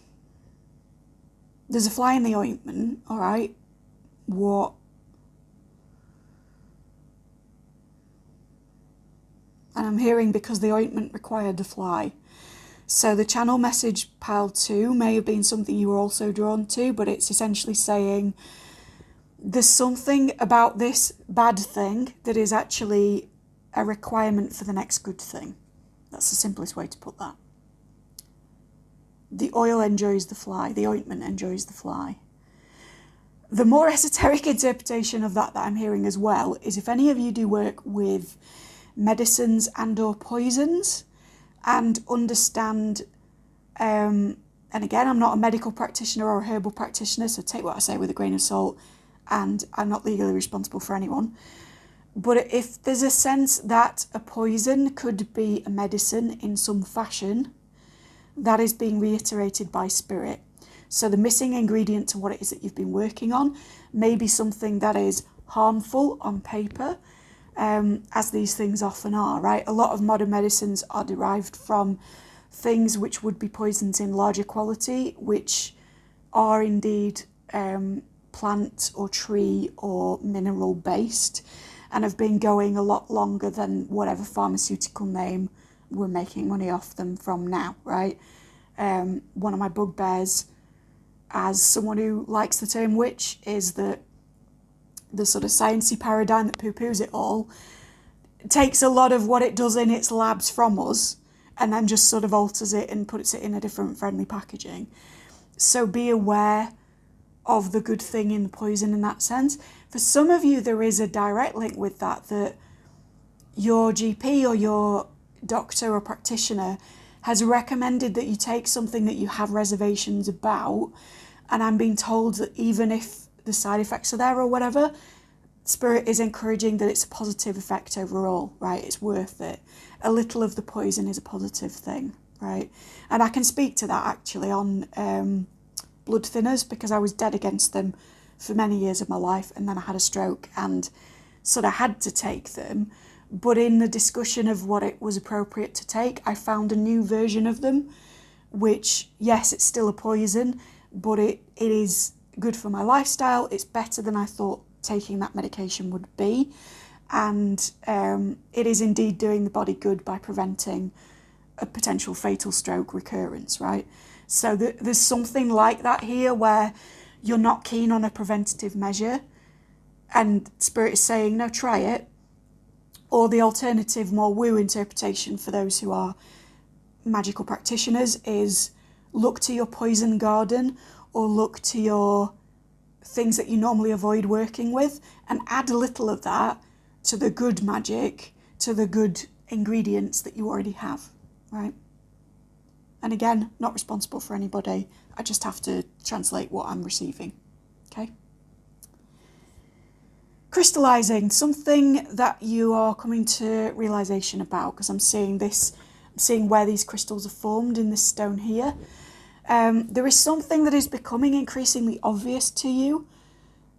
There's a fly in the ointment, all right? What? And I'm hearing because the ointment required the fly. So the channel message pile 2 may have been something you were also drawn to, but it's essentially saying there's something about this bad thing that is actually a requirement for the next good thing. That's the simplest way to put that. The oil enjoys the fly, the ointment enjoys the fly. The more esoteric interpretation of that I'm hearing as well is, if any of you do work with medicines and or poisons and understand, and again, I'm not a medical practitioner or a herbal practitioner, so take what I say with a grain of salt, and I'm not legally responsible for anyone. But if there's a sense that a poison could be a medicine in some fashion, that is being reiterated by spirit. So the missing ingredient to what it is that you've been working on may be something that is harmful on paper, as these things often are, right? A lot of modern medicines are derived from things which would be poisons in larger quality, which are indeed plant or tree or mineral based, and have been going a lot longer than whatever pharmaceutical name we're making money off them from now, right? One of my bugbears, as someone who likes the term witch, is that the sort of sciencey paradigm that poo-poos it all takes a lot of what it does in its labs from us and then just sort of alters it and puts it in a different friendly packaging. So be aware of the good thing in the poison in that sense. For some of you, there is a direct link with that your GP or your doctor or practitioner has recommended that you take something that you have reservations about, and I'm being told that even if the side effects are there or whatever, spirit is encouraging that it's a positive effect overall, right? It's worth it. A little of the poison is a positive thing, right? And I can speak to that actually on blood thinners, because I was dead against them for many years of my life, and then I had a stroke and sort of had to take them. But in the discussion of what it was appropriate to take, I found a new version of them, which, yes, it's still a poison, but it is good for my lifestyle. It's better than I thought taking that medication would be. and it is indeed doing the body good by preventing a potential fatal stroke recurrence, right? So there's something like that here where you're not keen on a preventative measure and Spirit is saying, no, try it. Or the alternative, more woo interpretation for those who are magical practitioners is look to your poison garden or look to your things that you normally avoid working with and add a little of that to the good magic, to the good ingredients that you already have, right? And again, not responsible for anybody. I just have to translate what I'm receiving, okay? Crystallizing, something that you are coming to realization about, because I'm seeing where these crystals are formed in this stone here. There is something that is becoming increasingly obvious to you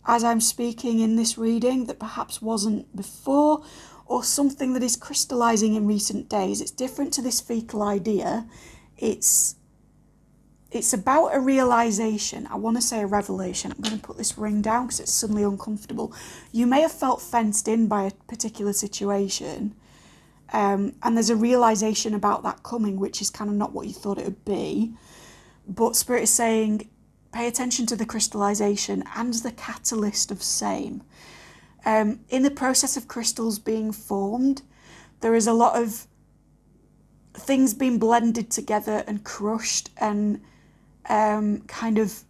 as I'm speaking in this reading that perhaps wasn't before, or something that is crystallizing in recent days. It's different to this fetal idea. It's about a realization. I want to say a revelation. I'm going to put this ring down because it's suddenly uncomfortable. You may have felt fenced in by a particular situation, and there's a realization about that coming, which is kind of not what you thought it would be. But Spirit is saying, pay attention to the crystallization and the catalyst of same. In the process of crystals being formed, there is a lot of things being blended together and crushed and kind of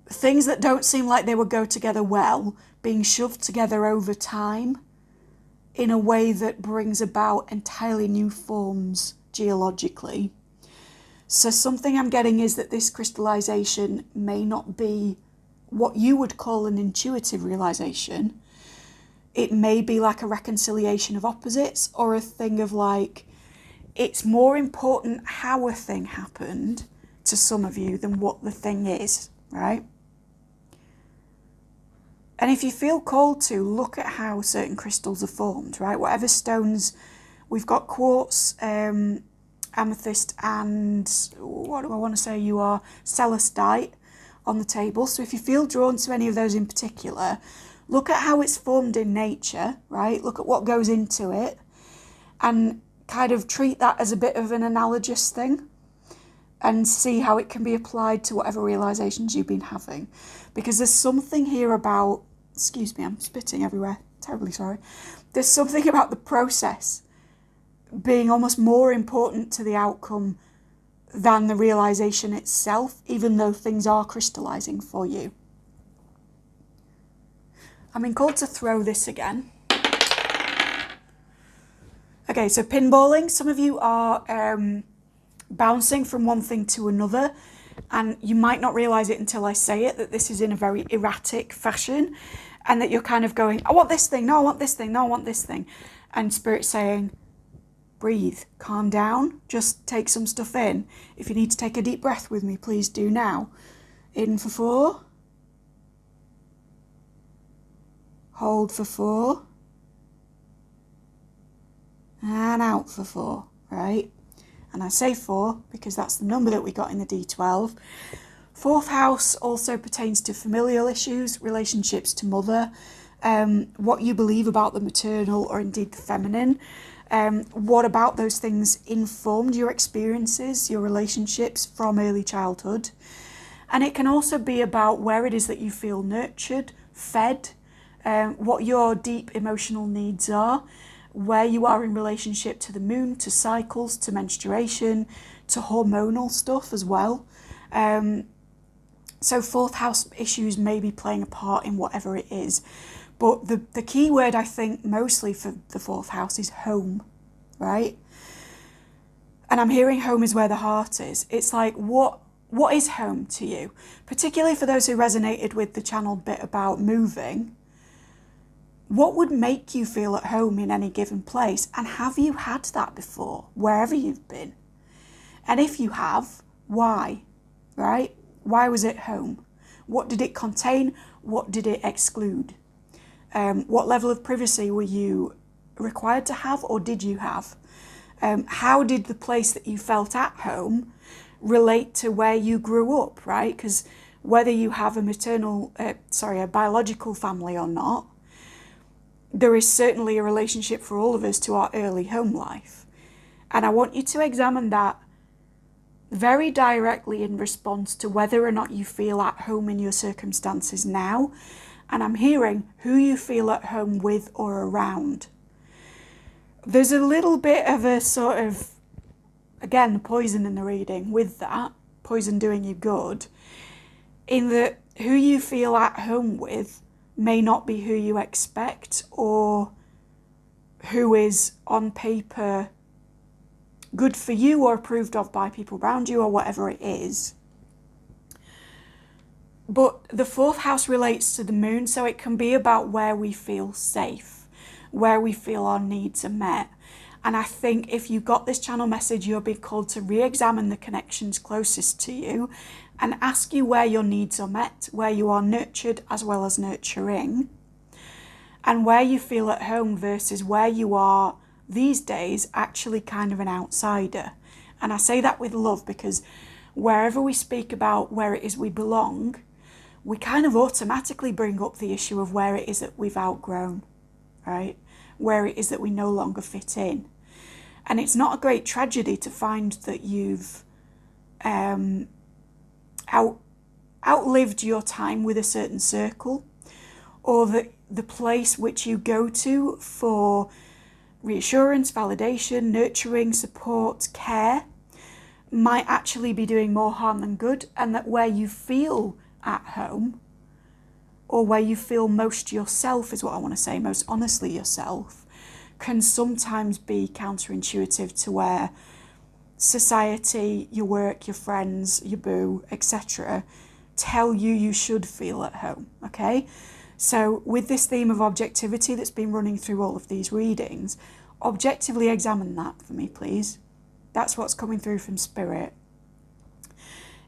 things that don't seem like they would go together well, being shoved together over time in a way that brings about entirely new forms geologically. So something I'm getting is that this crystallization may not be what you would call an intuitive realization. It may be like a reconciliation of opposites, or a thing of like, it's more important how a thing happened to some of you than what the thing is, right? And if you feel called to, look at how certain crystals are formed, right? Whatever stones, we've got quartz, amethyst, and what do I want to say you are? Celestite on the table. So if you feel drawn to any of those in particular, look at how it's formed in nature, right? Look at what goes into it and kind of treat that as a bit of an analogous thing and see how it can be applied to whatever realizations you've been having. Because there's something here about, excuse me, I'm spitting everywhere, terribly sorry. There's something about the process being almost more important to the outcome than the realization itself, even though things are crystallizing for you. I'm being called to throw this again. Okay, so pinballing, some of you are bouncing from one thing to another, and you might not realize it until I say it, that this is in a very erratic fashion, and that you're kind of going, I want this thing, no, I want this thing, no, I want this thing. And Spirit's saying, breathe, calm down, just take some stuff in. If you need to take a deep breath with me, please do now. In for 4. Hold for 4. And out for 4, right? And I say 4 because that's the number that we got in the D12. 4th house also pertains to familial issues, relationships to mother, what you believe about the maternal or indeed the feminine. What about those things informed your experiences, your relationships from early childhood? And it can also be about where it is that you feel nurtured, fed, what your deep emotional needs are, where you are in relationship to the moon, to cycles, to menstruation, to hormonal stuff as well. So 4th house issues may be playing a part in whatever it is. But the key word, I think, mostly for the 4th house is home, right? And I'm hearing home is where the heart is. It's like, what is home to you? Particularly for those who resonated with the channeled bit about moving. What would make you feel at home in any given place? And have you had that before, wherever you've been? And if you have, why, right? Why was it home? What did it contain? What did it exclude? What level of privacy were you required to have, or did you have? How did the place that you felt at home relate to where you grew up, right? Because whether you have a biological family or not, there is certainly a relationship for all of us to our early home life. And I want you to examine that very directly in response to whether or not you feel at home in your circumstances now. And I'm hearing who you feel at home with or around. There's a little bit of a sort of, again, poison in the reading with that, poison doing you good, in that who you feel at home with may not be who you expect or who is on paper good for you or approved of by people around you or whatever it is. But the fourth house relates to the moon, so it can be about where we feel safe, where we feel our needs are met. And I think if you got this channel message, you'll be called to re-examine the connections closest to you and ask you where your needs are met, where you are nurtured as well as nurturing, and where you feel at home versus where you are these days actually kind of an outsider. And I say that with love, because wherever we speak about where it is we belong, we kind of automatically bring up the issue of where it is that we've outgrown, right? Where it is that we no longer fit in. And it's not a great tragedy to find that you've outlived your time with a certain circle, or that the place which you go to for reassurance, validation, nurturing, support, care might actually be doing more harm than good, and that where you feel at home, or where you feel most yourself is what I want to say, most honestly yourself, can sometimes be counterintuitive to where society, your work, your friends, your boo, etc. tell you you should feel at home, okay? So with this theme of objectivity that's been running through all of these readings, objectively examine that for me, please. That's what's coming through from Spirit.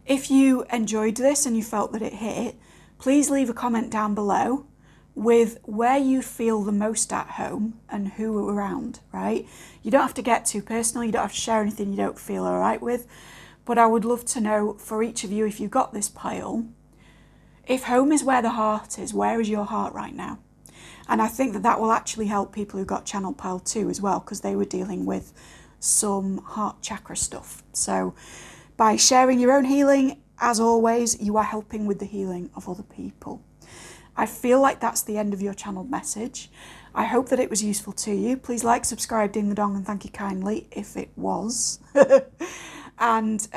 If you enjoyed this and you felt that it hit, please leave a comment down below with where you feel the most at home and who around, right? You don't have to get too personal, you don't have to share anything you don't feel all right with, but I would love to know for each of you, if you've got this pile, if home is where the heart is, where is your heart right now? And I think that that will actually help people who got channel pile 2 as well, because they were dealing with some heart chakra stuff. So by sharing your own healing, as always, you are helping with the healing of other people. I feel like that's the end of your channeled message. I hope that it was useful to you. Please like, subscribe, ding the dong, and thank you kindly if it was. And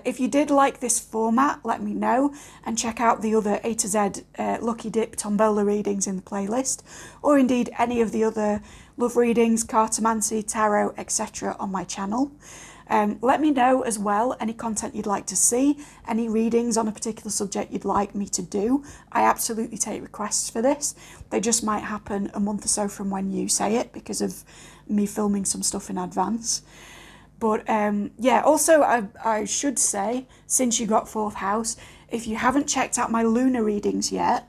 if you did like this format, let me know, and check out the other A to Z Lucky Dip Tombola readings in the playlist, or indeed any of the other love readings, cartomancy, tarot, etc. on my channel. Let me know as well any content you'd like to see, any readings on a particular subject you'd like me to do. I absolutely take requests for this. They just might happen a month or so from when you say it because of me filming some stuff in advance. But yeah, also I should say, since you got 4th house, if you haven't checked out my lunar readings yet,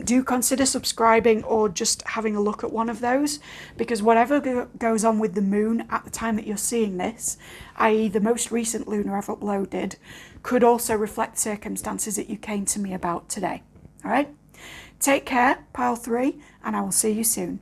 do consider subscribing or just having a look at one of those, because whatever goes on with the moon at the time that you're seeing this, i.e. the most recent lunar I've uploaded, could also reflect circumstances that you came to me about today. All right? Take care, pile 3, and I will see you soon.